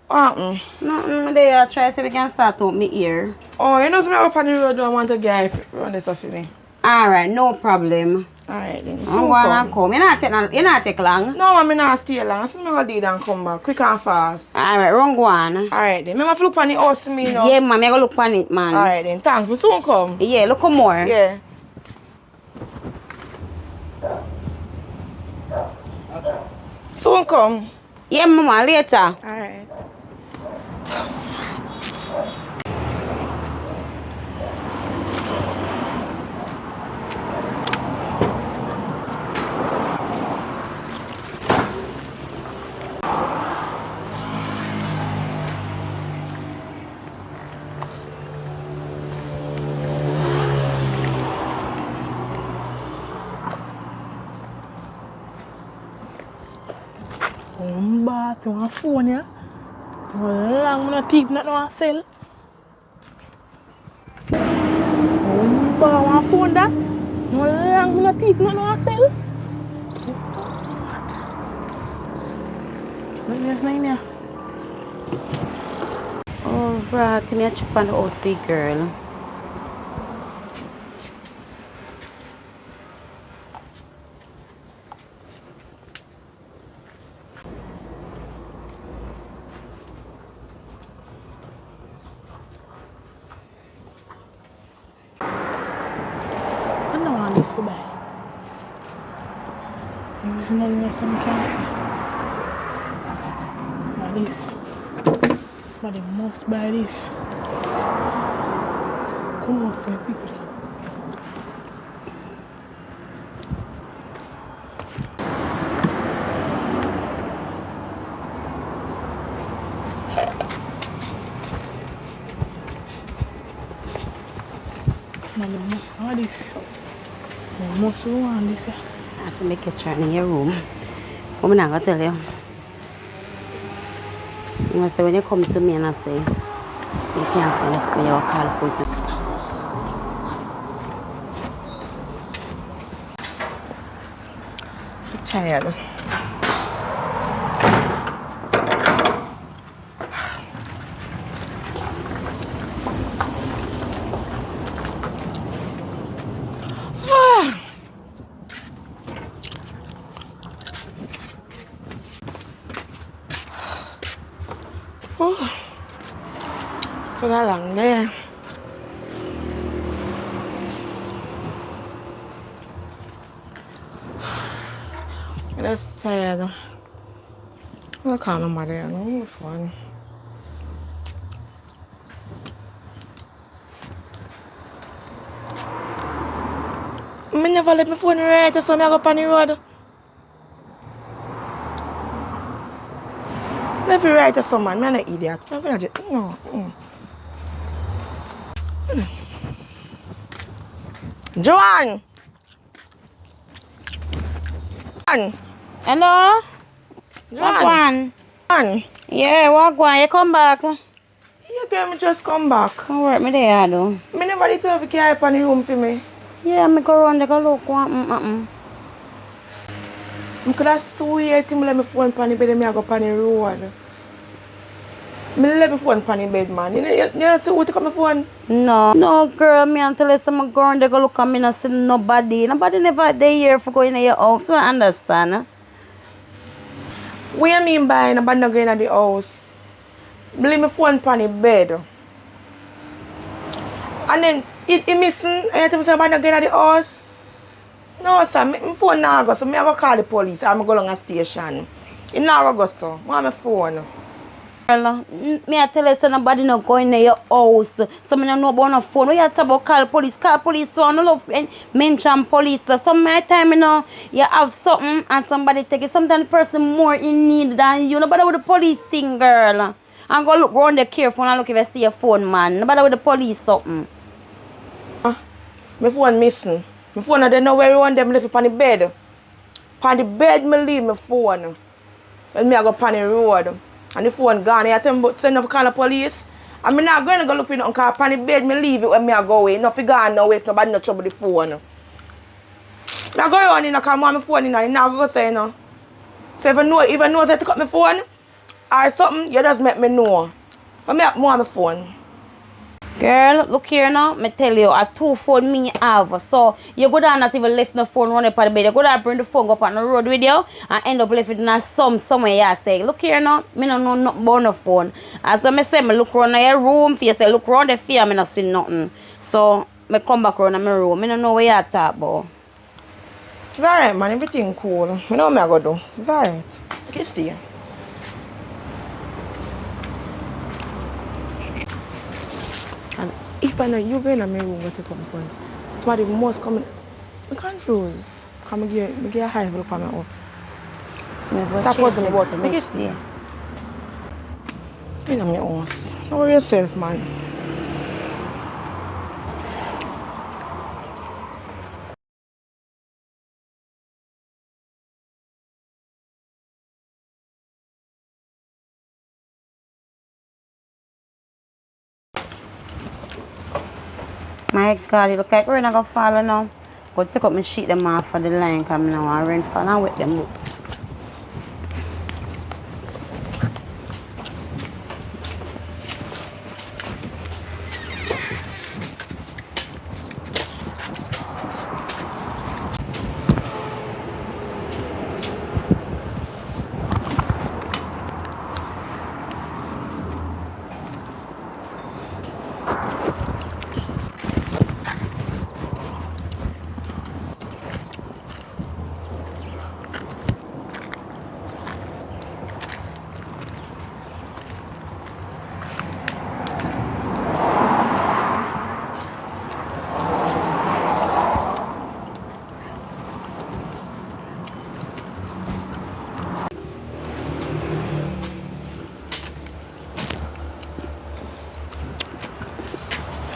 What? Nothing there. Try to see if we can start out my ear. Oh, you know, me up on the road, I want a guy run this off for me. Alright, no problem. Alright then. I'm Soon gonna come. come. You not take long. No, I'm not stay long. So I'm gonna do it and come back. Quick and fast. Alright, run go on. Alright then. Remember to look on the house for me now. Yeah, man, I go look on it, man. Alright then. Thanks. Me soon come. Yeah, look more. Yeah. Soon come. Yeah, mama, later. Alright. Bath, you want phone, yeah? No long, no teeth, not no sell. Want phone that? No long, no teeth, not no sell. There's nothing here. Oh, bro, tell me a check on the old sweet girl. I don't want this to buy. There's nothing else I can see. Now this. But they must buy this. Come on for people. Now they must want this. They must want this. I have to make a turn in your room. Come on, I'll tell you. You must say when you come to me and I say, you can't find a school, you'll call police. So tired. So that long there. I'm just tired. I can't remember there. No fun. I never let my phone right, so I go up on the road. I feel right to someone. I'm not an idiot. I'm not just, no. Joanne! Hello? What one? Joanne! Yeah, what one? You come back? You can just come back. Come work me there, though. I never did tell if you can help on the room for me. Yeah, I go around there, go look. I I could have swear to me let me phone on the bed and I go on the road. I let me phone on the bed, man. You see what to come on the phone? No, girl, me until I say I'm going there, go look at me and see nobody. Nobody never there here for going in your house. So I understand. What you mean by nobody not going to the house? I leave my phone on the bed. And then it missing and you tell me somebody not going to the house? No, sir, my phone now go, so I go call the police and I go along a station. It now go so. I want my phone. Girl, me I tell you, so nobody not going in your house. So me don't know about no phone. What you talk about call police, so I don't love mention police. So my time, you know, you have something and somebody take it. Sometimes the person more in need than you. Nobody with the police thing, girl. And go look around the careful and look if I see your phone, man. Nobody with the police something. My phone missing. My phone I don't know where everyone them left it on the bed. On the bed me leave my phone. When me I go on the road. And the phone gone. I tell me send off call the police. And me not going to go look for nothing because on the bed me leave it when me I go away. Nothing gone now if nobody no trouble the phone. I go around in because I want my phone in and I go say you know. So if I know say to cut my phone or something, you just make me know. I make more on my phone. Girl, look here now. Me tell you, a 2 phone me have. So you go down not even left the phone run up on the bed. You go down bring the phone up on the road with you and end up left it in somewhere you say. Look here now, me no know nothing about no phone. And so me say me look around your room for you say look around the fear me not see nothing. So me come back around my room. Me no know what you talk about. It's alright man, everything cool. I know what I go do. It's alright. I can see you. And if I know you going to my room to take up my phones, somebody must come in. I'm confused. Come and get a high look on my own. That wasn't about me. I can see you. You know my house. Don't worry yourself, man. My God, it look like we're not gonna fall now. Go take up my sheet them off for the line come now and rain fall and wet them up.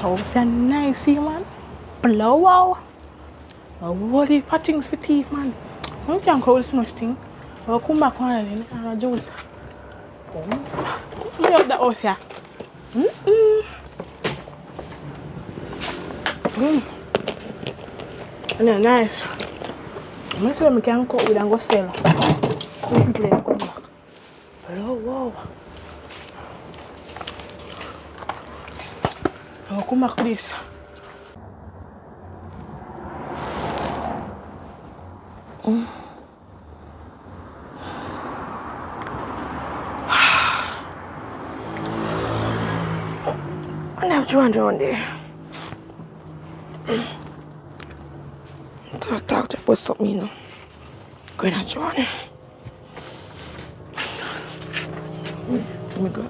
So it's a nice man. Blow out. What is things for teeth man? I can't call this much thing. I'll come back one and I'll juice. Look at that house here. And they're nice. I'm not sure I can cut with and go sell. Some people then come back. Hello, wow. I'll come back to this. I have to run around there. Just talk to you about something, you know. Going at John. Let me go.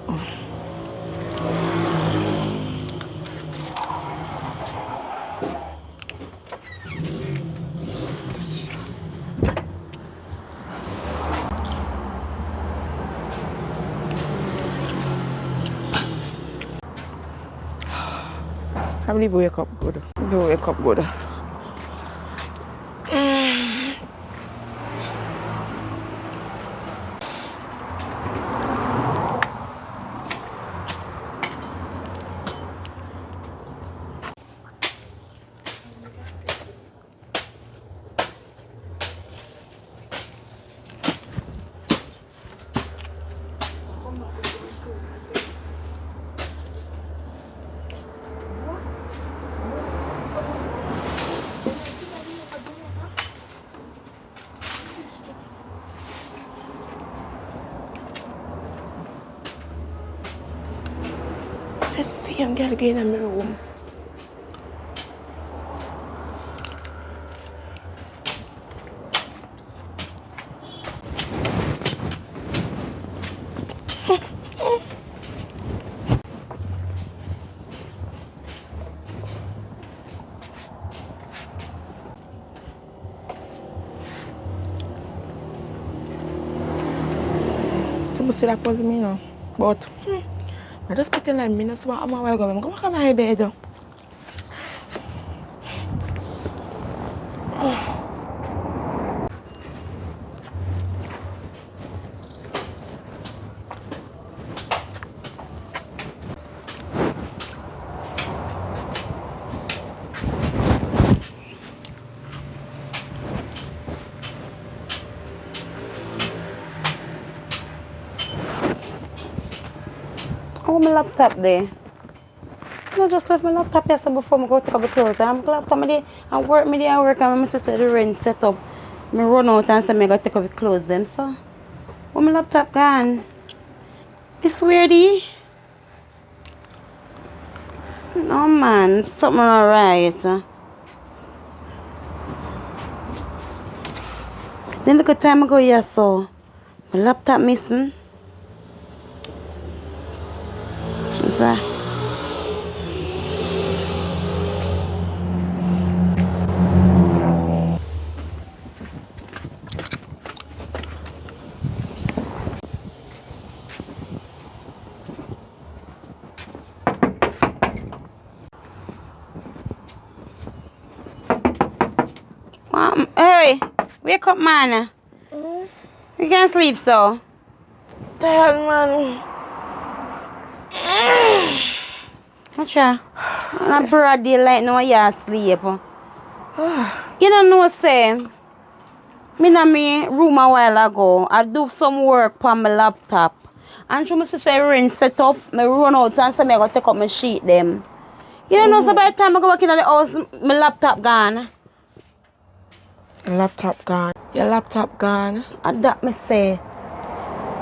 I believe we wake up good. We wake up good. Let's see him get again in my room. Some say that was me, you know. But I just pretend like me, that's what I'm going to go back to my bed. Oh, my laptop there. I just left my laptop yesterday before I go take up the clothes. I'm glad to me I work, and my sister the rent set up. I run out and say I go take up the clothes them. So, oh, my laptop gone. It's weirdy. No man, something alright. Then look at time ago, yeah, so my laptop missing. What's that? Hey, wake up, man. You can't sleep, so. Tired, man. What's wrong? On a broad daylight, now you asleep. You don't know, say, me in my room a while ago, I do some work on my laptop. And she must say, rain set up, I run out and say, I go take up my sheet them. You don't know, so by the time I go back in the house, my laptop gone. Your laptop gone. Your laptop gone. And that me say.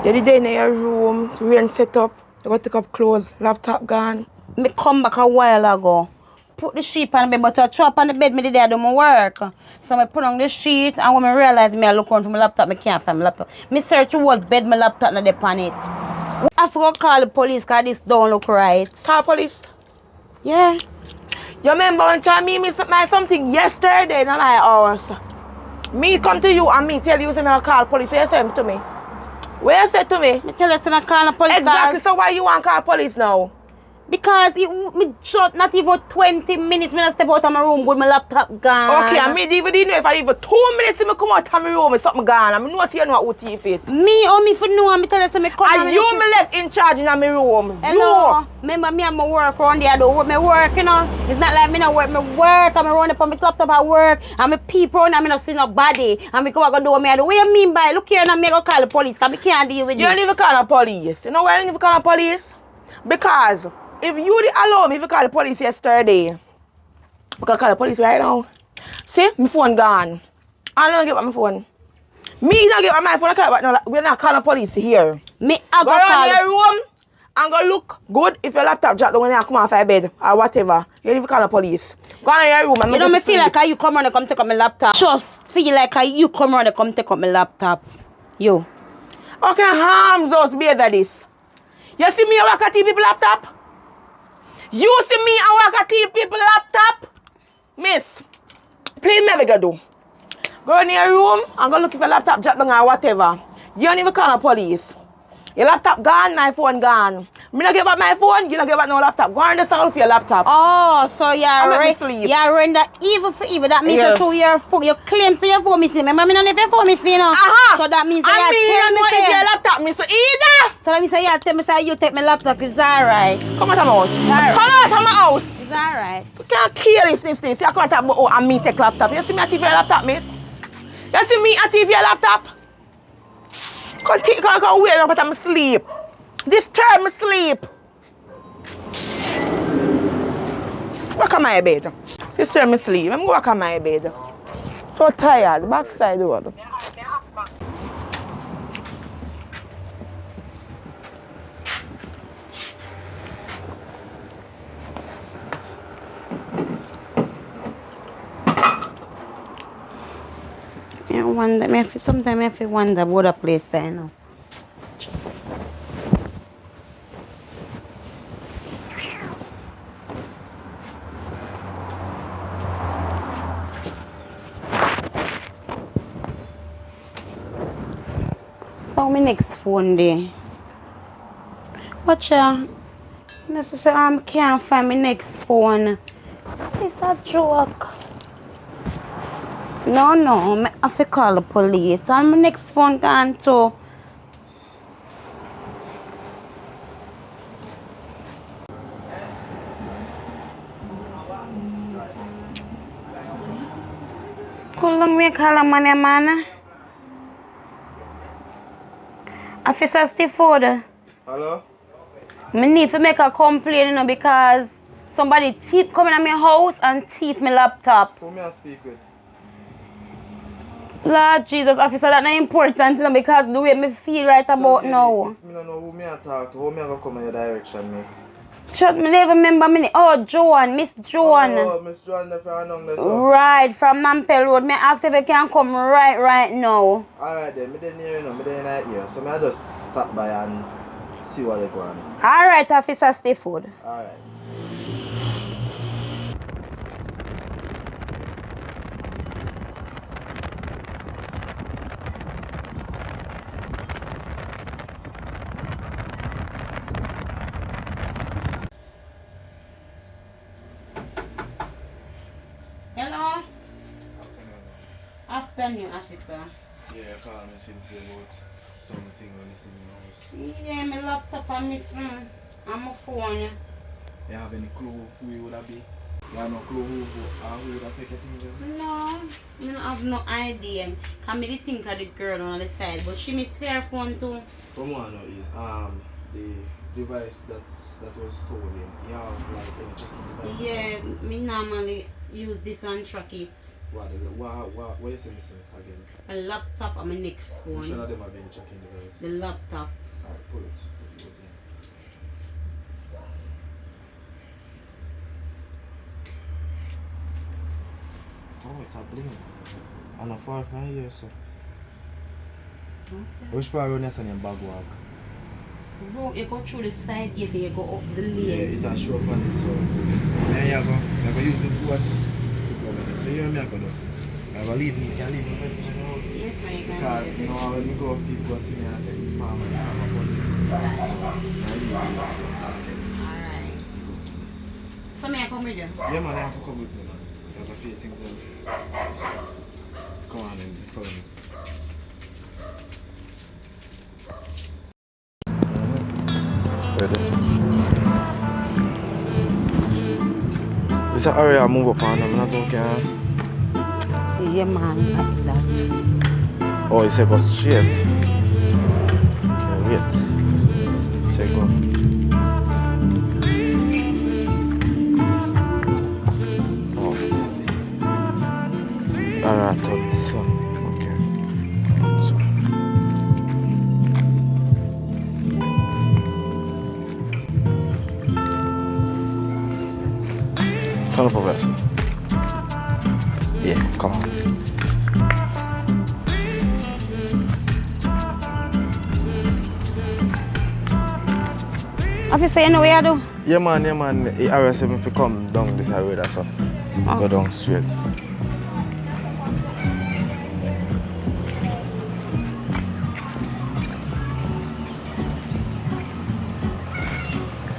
You did in your room, rain set up, you go take up clothes, laptop gone. Me come back a while ago. Put the sheet on the bed, but I throw up on the bed, me did I do my work. So I put on the sheet, and when I realize me I look around for my laptop, I can't find my laptop. Me search the whole bed, my laptop not there on it. I forgot to call the police because this don't look right. Call police? Yeah. You remember when you miss my something yesterday in my house? Me come to you and me tell you say me call police. You say to me. What you say to me? Me tell you say I call the police. Exactly, so why you want to call police now? Because me short not even 20 minutes, me I step out of my room with my laptop gone. Okay, and me even know if I even 2 minutes me come out of my room with something gone. I know see you know what if it. Me or me for know and me tell you say me come. And you me left in charge in my room. Hello. You. Remember me and my work around there, I do my work, you know. It's not like me not work, I'm run up on my laptop at work, and my people and I not see nobody, and me come and go do what I do. What you mean by look here and me go call the police, because me can't deal with you. You don't even call the police. You know why I don't even call the police? Because if you did allow me if you call the police yesterday, I can call the police right now. See, my phone gone. I don't get my phone. Me not get my phone, I can't, no, we're not calling the police here. Me I go around your room and go look good if your laptop drop down when you come off your bed or whatever. You don't even call the police. Go on in your room and you know me feel like you come around and come take up my laptop. Just feel like you come around and come take up my laptop. You. Okay, harm those bears of this. You see me I work at people laptop? You see me I work at people laptop? Miss, please never go do. Go in your room and go look if your laptop drop down or whatever. You don't even call the police. Your laptop gone, my phone gone. Me not get back my phone, you don't get back no laptop. Go on the sound for your laptop. Oh, so you're render evil for evil. That means yes. Your phone, you claim to your phone missing. Remember me not if your phone missing, you know. So that means I mean, know if your laptop missing either. So that means you tell me say you take my laptop, it's alright. Come out of my house. Right. Come out of my house. It's alright. You can't kill this. You can't talk about and me take laptop. You see me at TV your laptop, miss? You see me at TV your laptop? Can't wait up, but I'm asleep. Disturb me sleep. Walk on my bed. Disturb me sleep. I'm going to walk on my bed. So tired. Backside road. Sometimes I feel wonder about the place I know. So my next phone day. Watch ya. I can't find my next phone. It's a joke. No, I have to call the police. And my next phone gone too. How long we call a man? Officer Stifford. Hello? I need to make a complaint, you know, because somebody thief coming at my house and thief my laptop. Who may I speak with? Lord Jesus, officer, that's not important, you know, because the way me feel right about now. If me don't know who may I talk to, who may I go come in your direction, miss? Shut me, never remember me. Oh, Joan, Miss Joan. Oh, Miss Joan, if you're on this. Right, from Nampel Road. Me ask if you can come right now. Alright then, me didn't hear you know, me didn't like you. So me I just stop by and see what they go on. Alright, Officer Stifford. Alright. Hello? Afternoon, officer. Yeah, I called me since about something when it's in your house. Yeah, my laptop and my son. And my phone. You have any clue who you would have be? You have no clue who would have taken things? No, I don't have no idea. Can be the think of the girl on the side, but she miss her phone too. What I know is the device that was stolen. You have like any checking device? Yeah, me normally use this and track it. What is it missing again? A laptop and my next phone. Which one of them have any checking device? The laptop. Alright, pull it. Put it in. Oh, it's a bling. I'm not far from here, so. Okay. Which part run in bag walk? Bro, you go through the side gate and you go up the lane. Yeah, it'll show up on this one. There you go. I'm going to use the foot to go over there. So here I'm going to do. I'm going to leave me. Can I leave my person in the house? Yes, my God. Because, you know, when we go, people go see me and say, farmer, police. So, I leave me. Alright. So, may I come with you? Yeah, man, I have to come with me, man. Because I feel things are. So, come on and follow me. Ready? This is an area I move up on, I'm not okay. Yeah, man, I did that. Oh, you say go straight. Okay, wait. Say go. Oh. Alright, turn this one. Okay. So. Turn up over there. Yeah, come on. Officer, you know what I do? Yeah, man. He arrested me if you come down this highway, that's all. Go down straight.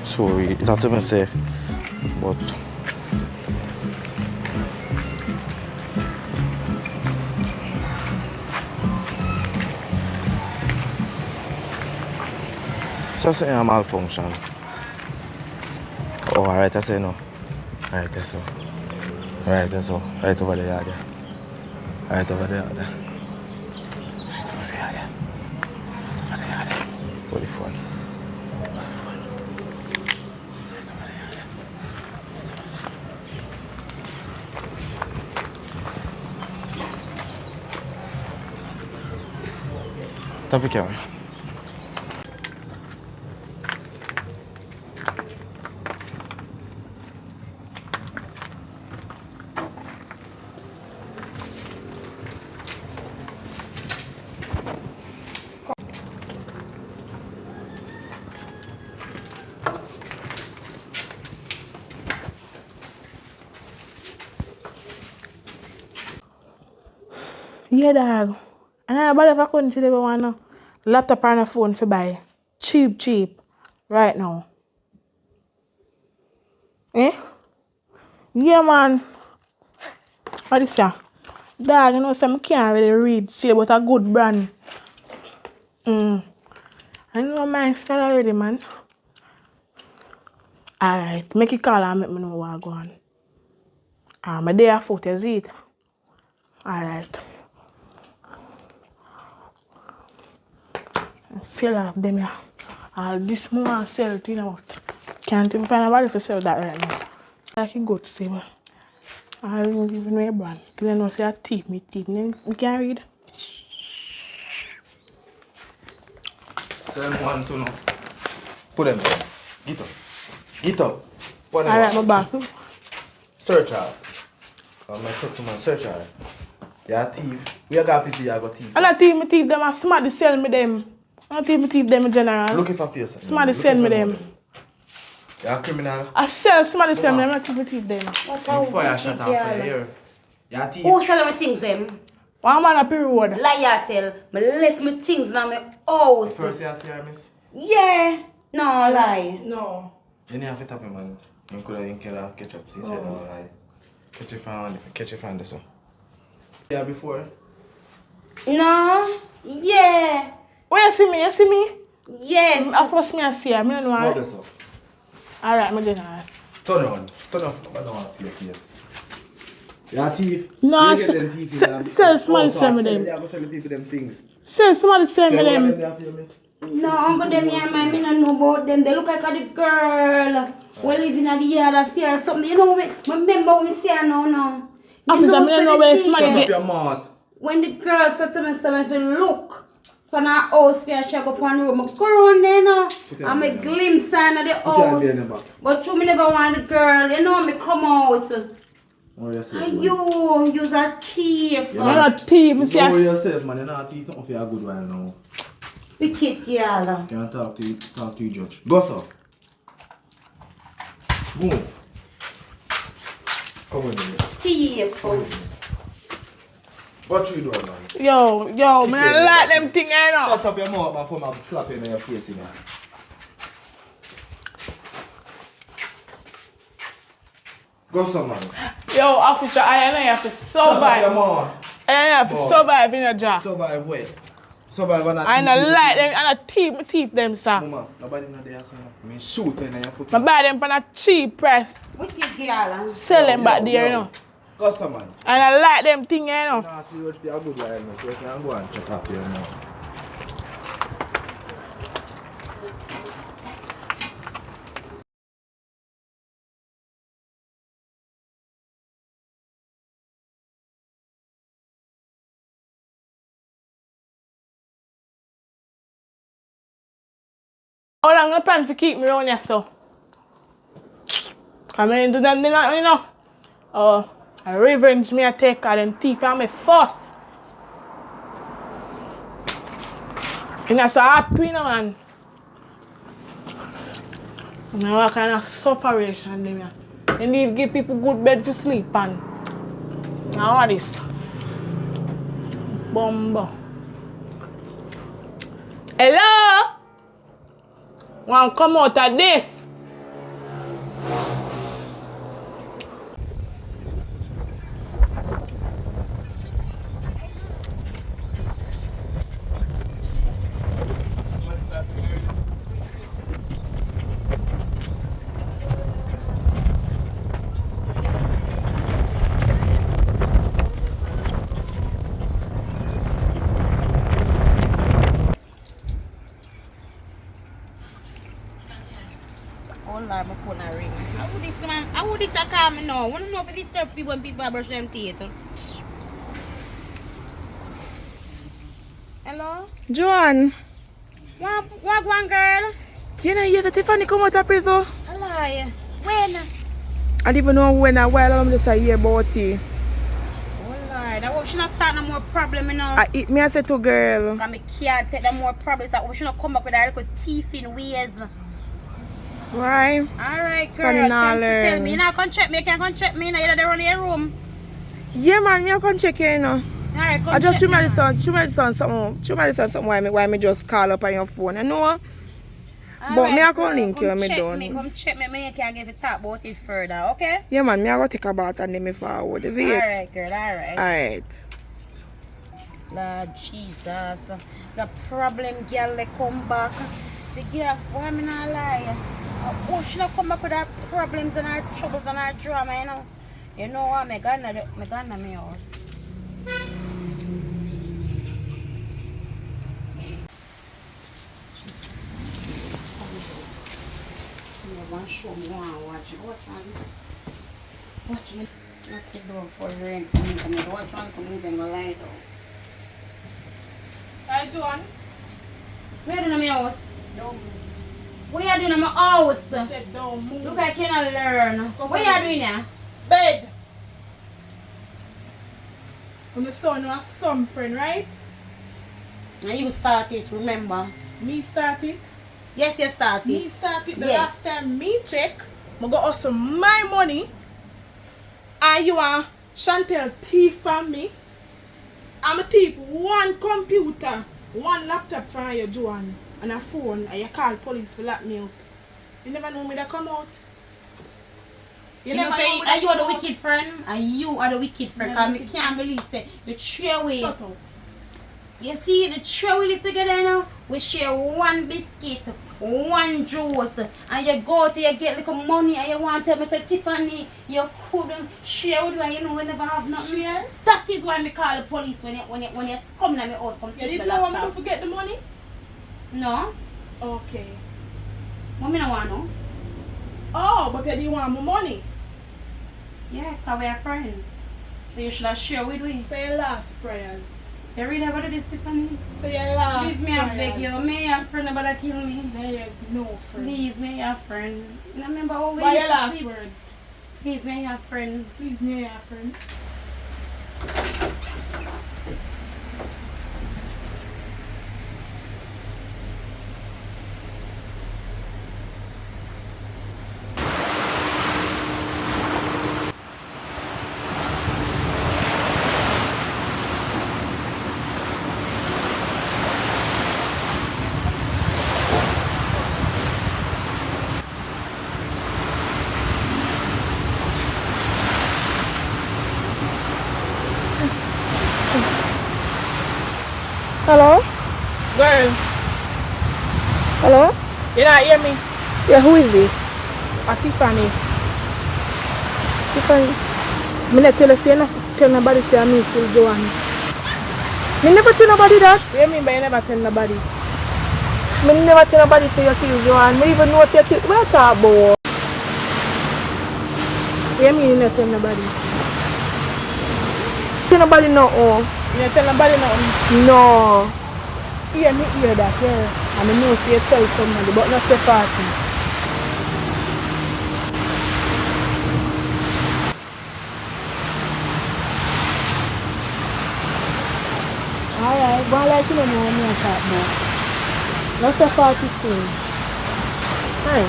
Sorry, it's not to me say, but. So say a malfunction. Oh, alright, I say no. Alright, that's all. Alright, that's all. Right over there, yeah. Right over there, yeah. Right over there, yeah. Right over there, yeah. Hold the phone. Hold the phone. Right over there, yeah. Stop the camera. Yeah, dog. And I bother if I couldn't tell everyone no laptop and a phone to buy. Cheap. Right now. Eh? Yeah, man. What is that? Dog, you know, so I can't really read, say about a good brand. I know my style already, man. Alright, make it call and make me know what I go on. My day of foot, is it? Alright. Sell all of them, yeah. This more sell it, you know. Can't even find nobody to sell that right now. Like it good to see, but I don't even know a brand. Do you know, say a thief, me can't read. Send one to no. Put them there. Get up. Get up. Put them Alright, my up. boss. Search her. I'm my customer. Search her. You're a thief. We got people here got thief. I don't thief them, I somebody sell me them. I don't thief them in general. Looking for face. Somebody sell me them. You're a criminal. I sell somebody sell me them, I don't thief them. You fire shot off for your ear. You're a thief. Who sell me things them? One man up the road. Liar tell. Me left me things in my house. First you see her, miss? Yeah. No lie. No. You need to tap him, man. You could have catch up. Since you don't lie. Catch your friend this one. Yeah, before? No. Yeah. Oh, you see me? You see me? Yes. I first me I see her. I don't know. Hold this up. Alright, I'm doing alright. Turn on. Turn off. I don't want to see your face. You're a thief. No, You get them teeth in them. sell somebody Also, sell me I them. I'm going to sell the people them things. Sell somebody sell me Tell them. what them there for you, miss? No, uncle them here, man, me don't know about them. They look like a the girl. We live in the yard of fear or something. You know, remember when we see her now, no? Officer, I don't know where somebody Shut up get. your mouth. When the girl said to me, so if you look from her house, I check up on the road. I go around there now. your I'm a hand there. glimpse sign of the Put your hand there in the house. back. But you me never want the girl. You know me come out. Know yourself, And man. you's a thief. Yeah. I'm not thief, me see Know her. yourself, man. You're not a thief. Nothing for your good while now. Wicked girl. Can I talk to you, judge? Go, sir. Move. Come with me. Thief. What you doing, man? Yo, man, I like them things, you know. Shut up your mouth, man, for me slap you in your face, you know. Go, sir, man. Yo, officer, I know you have to Shut up your survive. mouth. I know you have to Boy. survive in your job. Survive where? Survive on that. I don't like them, I don't thief them, sir. Mama, nobody know there, sir. Me shoot in your foot. I buy them for a cheap price. Wicked girl. Sell them back there, you know. Go, sir, man. And I like them things, you know. Nah, see what you good while, man. So you can go and check up here now. How long you plan to keep me around here, so? I mean, do them, you know. A revenge me I take all them thief and me first. And that's a hard queen, man. Now what kind of sufferation them here. They need to give people good bed to sleep on. Now what is? Bumbo. Hello? Want to come out of this? Oh Lord, my phone a ring. How would this man? How would this a call me now? Wanna know if this stuff people when people brush them teeth? Hello? Joan, What one girl? you know you have Tiffany come out of prison? Hello. When? I don't even know when a while I'm just a hear about it. Oh Lord, I hope she not start no more problem, you know. Me I say to girl. Because me can't take no more problems. I hope she not come up with her little teeth in ways. Why? Alright, girl. Funny nah Thanks for telling learn. me. You know, come check me. You can come check me. You know, you're there on your room. Yeah man, me I can check you know. Alright, come I just check show me. me the son something why me just call up on your phone, you know? But me I Alright, go girl, link you when come me check done. me, come check me. Me can give you talk about it further, okay? Yeah man, me I go take a bath and then me forward. Is it? Alright, girl, alright. Alright. Lord Jesus. The problem girl they come back. The girl, why me not lie? Oh, she not come back with her problems and her troubles and her drama, you know. You know what? Me gonna me house. You want to show me one watch it. Watch me. Not the door for the rain coming to me. Watch one coming to my light out. Hi, John. Where are you in my house? Don't move. What are you doing in my house? I said don't move. Look, I cannot learn. What are you doing here? Bed. When the son was some friend, right? And you started, remember? Me started. Yes, you started. Me started the Yes. last time me check. I go hustle my money. And you are Chantel thief from me. I'm a thief one computer, one laptop from you, Joan, and a phone, and you call police for lock me up. You never know me that come out. You know, say, are you are the wicked friend? And you are the wicked friend. Because I can't believe say you throw away. Shut up. You see, the three we live together now, we share one biscuit, one juice, and you go to you get little money and you want to tell me say Tiffany, you couldn't share with me and you know we never have nothing. Share? That is why I call the police when you come to my house come You take didn't the know what me laptop. to forget the money? No? Okay. What me no want know? Oh, but you didn't want my money. Yeah, because we are friends. So you should have share with me. Say your last prayers. You really about this, Tiffany? Say your last Please, me I beg you. May your friend about to kill me. There is no friend. Please, may your friend. You know, remember how we What used your to last sleep? words? Please, may your friend. Please, near your friend. Hello? Girl, Hello? you not hear me? Yeah, who is this? A Tiffany. Tiffany. Me not tell you say no. Tell nobody say I me kill Joan. Me never tell nobody that. What do you mean by you never tell nobody? Me never tell nobody say you kill Joan. Me even know say you kill. What you talk about? What do you mean you not tell nobody? Tell nobody no. Oh. You not tell nobody nothing? No. Hear me hear that, yeah. And I know say you tell somebody, but not say party. Alright, go on like you don't know what me talk about. Not say party thing. Hey,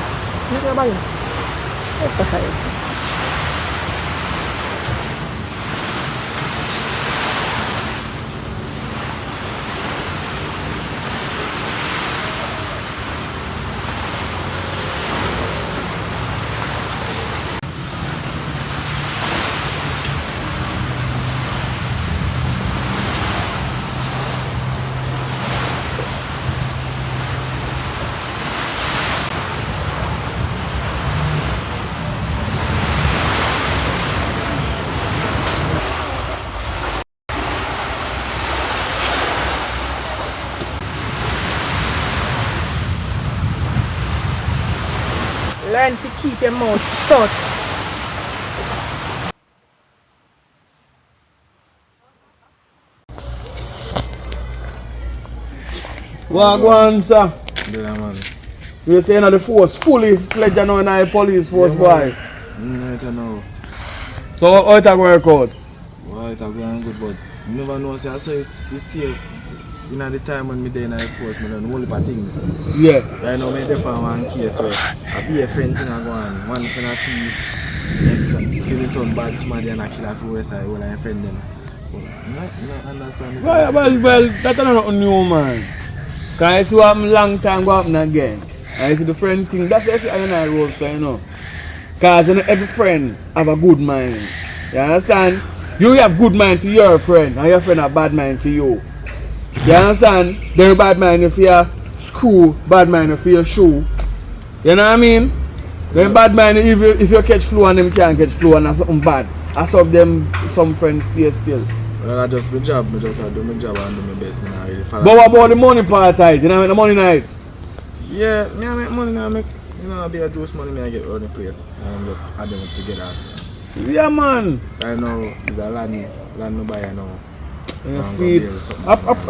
look at your body. Exercise. Learn to keep your mouth shut. Wagwan, sir. Yeah, man. You say the force fully fledged now in the police force, Yeah, boy. I don't know. So how it work out? Well, it's going good, but you never know. Say, I saw it stay in the time when me there in the force, me done whole heap of things. Yeah. Right now, me there for one case where I be a friend thing I go on. One friend a thief, next till it turn bad somebody and I kill a few west side, all I friend them. But not understand. Well, that's not new, man. Because I see what long time go happen again. I see the friend thing. That's what I and I roll, so you know. Cause you know, every friend have a good mind. You understand? You have good mind for your friend, and your friend have bad mind for you. You understand? They're bad mind for your screw, bad mind for your shoe. You know what I mean? They're bad mind if you catch flu and them can't catch flu and that's something bad. I saw them some friends stay still. Well, I just my job, I just do my job and do my best. Me not really follow. But what about the money part of it? You know make the money night? Yeah, me I make money now. Make you know, I be a juice money. Me I get around the place. And I'm just add them up together. So. Yeah, man. Right now, it's a land no buy now. You see it?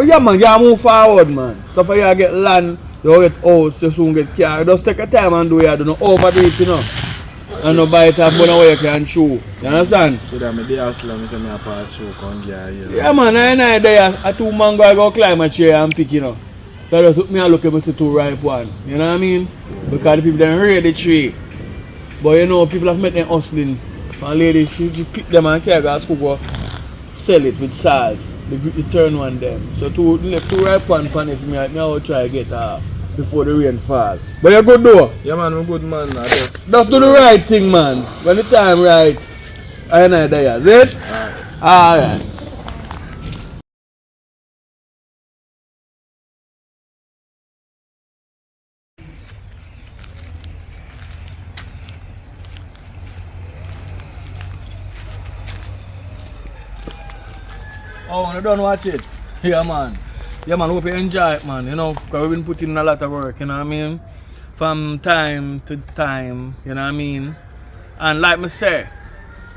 Yeah, man. You move forward, man. So for you get land, you get house, you soon get car. You just take a time and do it. You don't overdo it, you know. And no buy it up money where you can chew. You understand? So that me day hustle and me say me a pass through come here. Yeah, man. I there a 2 mango I go climb a chair and pick, you know. So just look me and look at me see 2 ripe one. You know what I mean? Because the people then read the tree. But you know, people have met them hustling. And lady, she pick them and carry to school go sell it with salt. The turn one them. So left 2 ripe one pan if me will try to get off before the rain fall. But you're good though. Yeah man, I'm good man. Just do the right thing, man. When the time right, I know there, is it? Alright. Oh, you don't watch it? Yeah, man. Yeah, man, hope you enjoy it, man. You know, because we've been putting in a lot of work, you know what I mean? From time to time, you know what I mean? And like me say,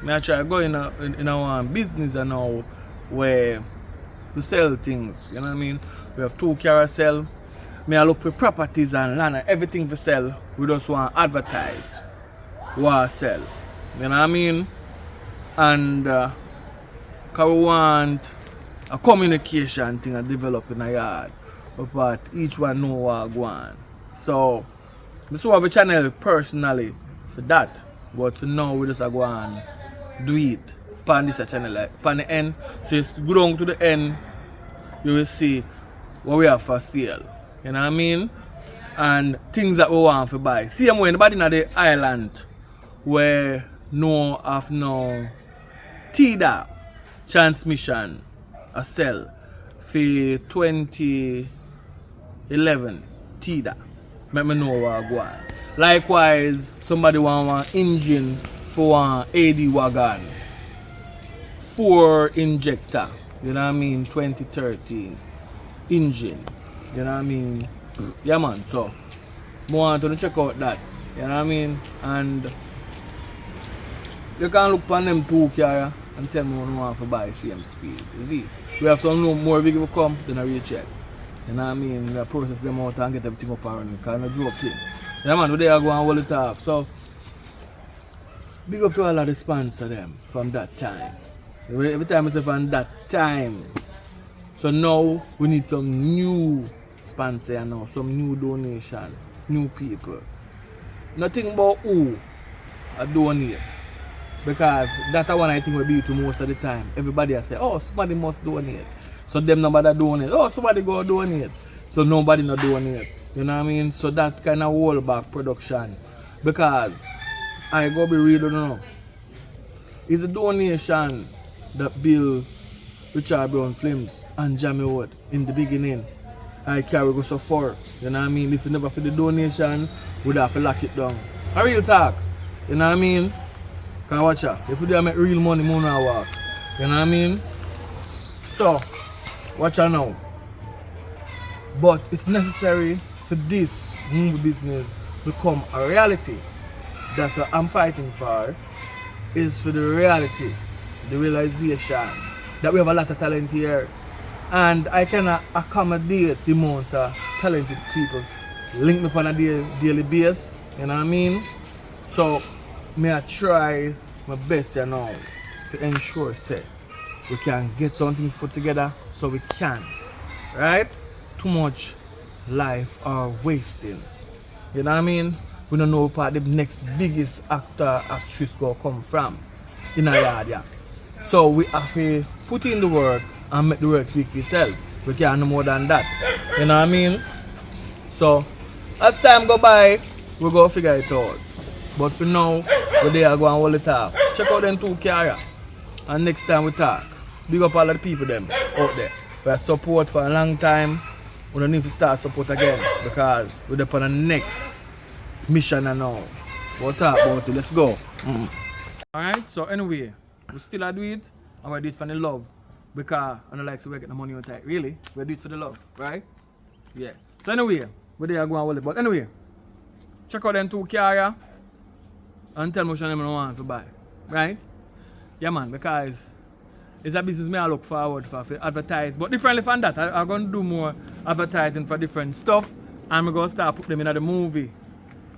I try to go in our business and now where we sell things, you know what I mean? We have 2 carousel. I look for properties and land and everything for sell. We just want to advertise. We want to sell. You know what I mean? And because we want a communication thing and develop in a yard. But each one know what go on. So this have a channel personally for that. But for now we just go on do it. Pan this channel like pan the end. So you go down to the end, you will see what we have for sale. You know what I mean? And things that we want to buy. See way anybody in the island where no have no TDA transmission a sell for 2011 TDA. Let me know what I go on. Likewise, somebody want one engine for one AD wagon. 4 injector. You know what I mean? 2013 engine. You know what I mean? Yeah man, so I want to check out that. You know what I mean? And you can look on them 2 car and tell me what you want to buy same speed. You see? We have some more vehicle come, then I recheck. You know what I mean? We process them out and get everything up and running. Because I drop thing. Yeah man, we there go and hold it off. So big up to all of the sponsor them from that time. Every time I say from that time. So now we need some new sponsor now, some new donation, new people. Nothing about who I donate. Because that's one I think will be to most of the time. Everybody will say, oh, somebody must donate. So them nobody donate. Oh, somebody go donate. So nobody not donate. You know what I mean? So that kind of hold back production. Because I go be real now. It's a donation that built Richard Brown Films and Jammiwood in the beginning. I carry go so far. You know what I mean? If you never for the donation, we'd have to lock it down. A real talk. You know what I mean? Can watch out. If we do make real money, we don't walk. You know what I mean? So, watch out now. But it's necessary for this movie business to become a reality. That's what I'm fighting for. Is for the reality, the realization that we have a lot of talent here. And I cannot accommodate the amount of talented people link me on a daily basis. You know what I mean? So, I try my best you know to ensure say we can get some things put together so we can. Right? Too much life are wasting. You know what I mean? We don't know where the next biggest actor, actress go come from in our yard, yeah. So we have to put in the work and make the work speak for itself. We can't do more than that. You know what I mean? So As time go by, we go figure it out. But for now, we're there go and hold it off. Check out them 2 carrier. And next time we talk, big up all of the people them out there. We have support for a long time. We don't need to start support again because we're up on the next mission and now. We'll talk about it. Let's go. Alright, so anyway, we still do it and we do it for the love. Because I don't like to get the money on time. Really? We do it for the love, right? Yeah. So anyway, we're there going to hold it. But anyway, check out them 2 carrier and tell me which one them want to buy. Right? Yeah man, because it's a business me I look forward for advertise. But differently from that, I'm going to do more advertising for different stuff. And I'm going to start putting them in the movie.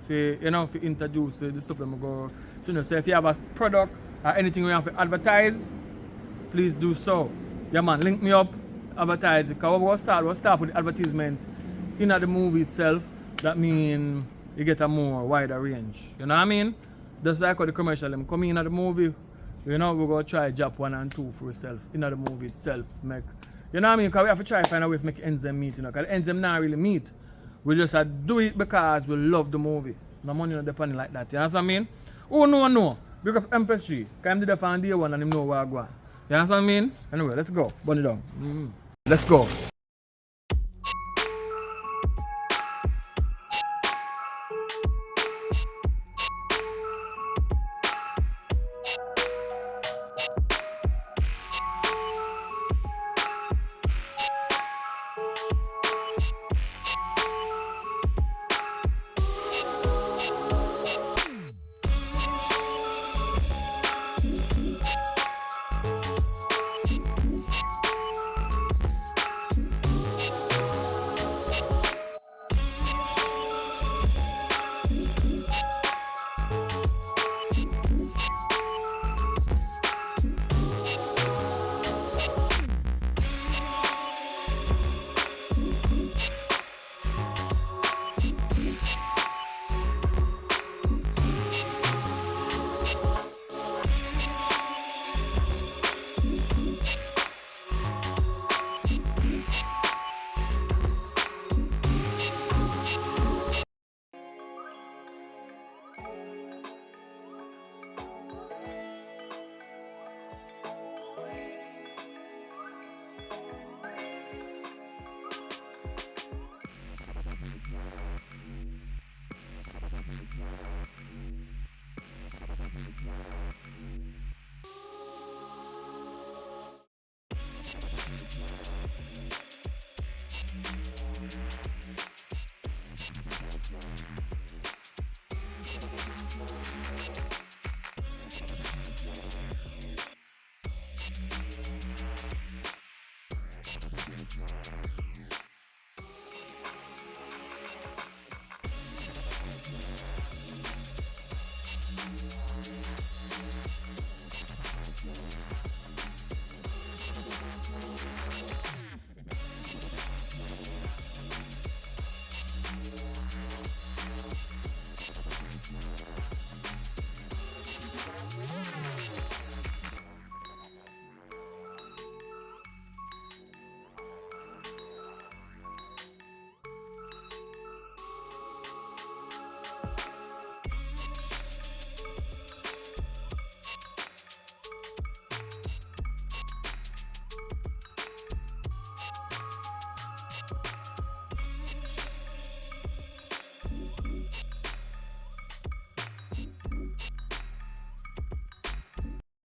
For, you know, for introduce the stuff I'm going to go. So if you have a product or anything you want to advertise, please do so. Yeah man, link me up, advertise it. Because we'll start with the advertisement in the movie itself. That means you get a more wider range. You know what I mean? Just like how the commercial them come in at the movie, you know, we're going to try job 1 and 2 for yourself in the movie itself. Make, you know what I mean? Because we have to try to find a way to make ends them meet, you know. Because the ends them not really meet. We just do it because we love the movie. No money not depending like that. You know what I mean? Oh no. Big up MP3. Because I'm the fan day 1 and him know where I go. You know what I mean? Anyway, let's go. Burn it down. Let's go.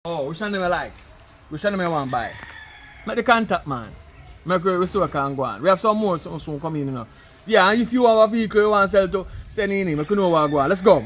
Oh, which one do I like? Which one do I want to buy? Make the contact, man. Make we see what can go on. We have some more soon coming in, you know. Yeah, and if you have a vehicle you want to sell to, send in, make you know what go on. Let's go.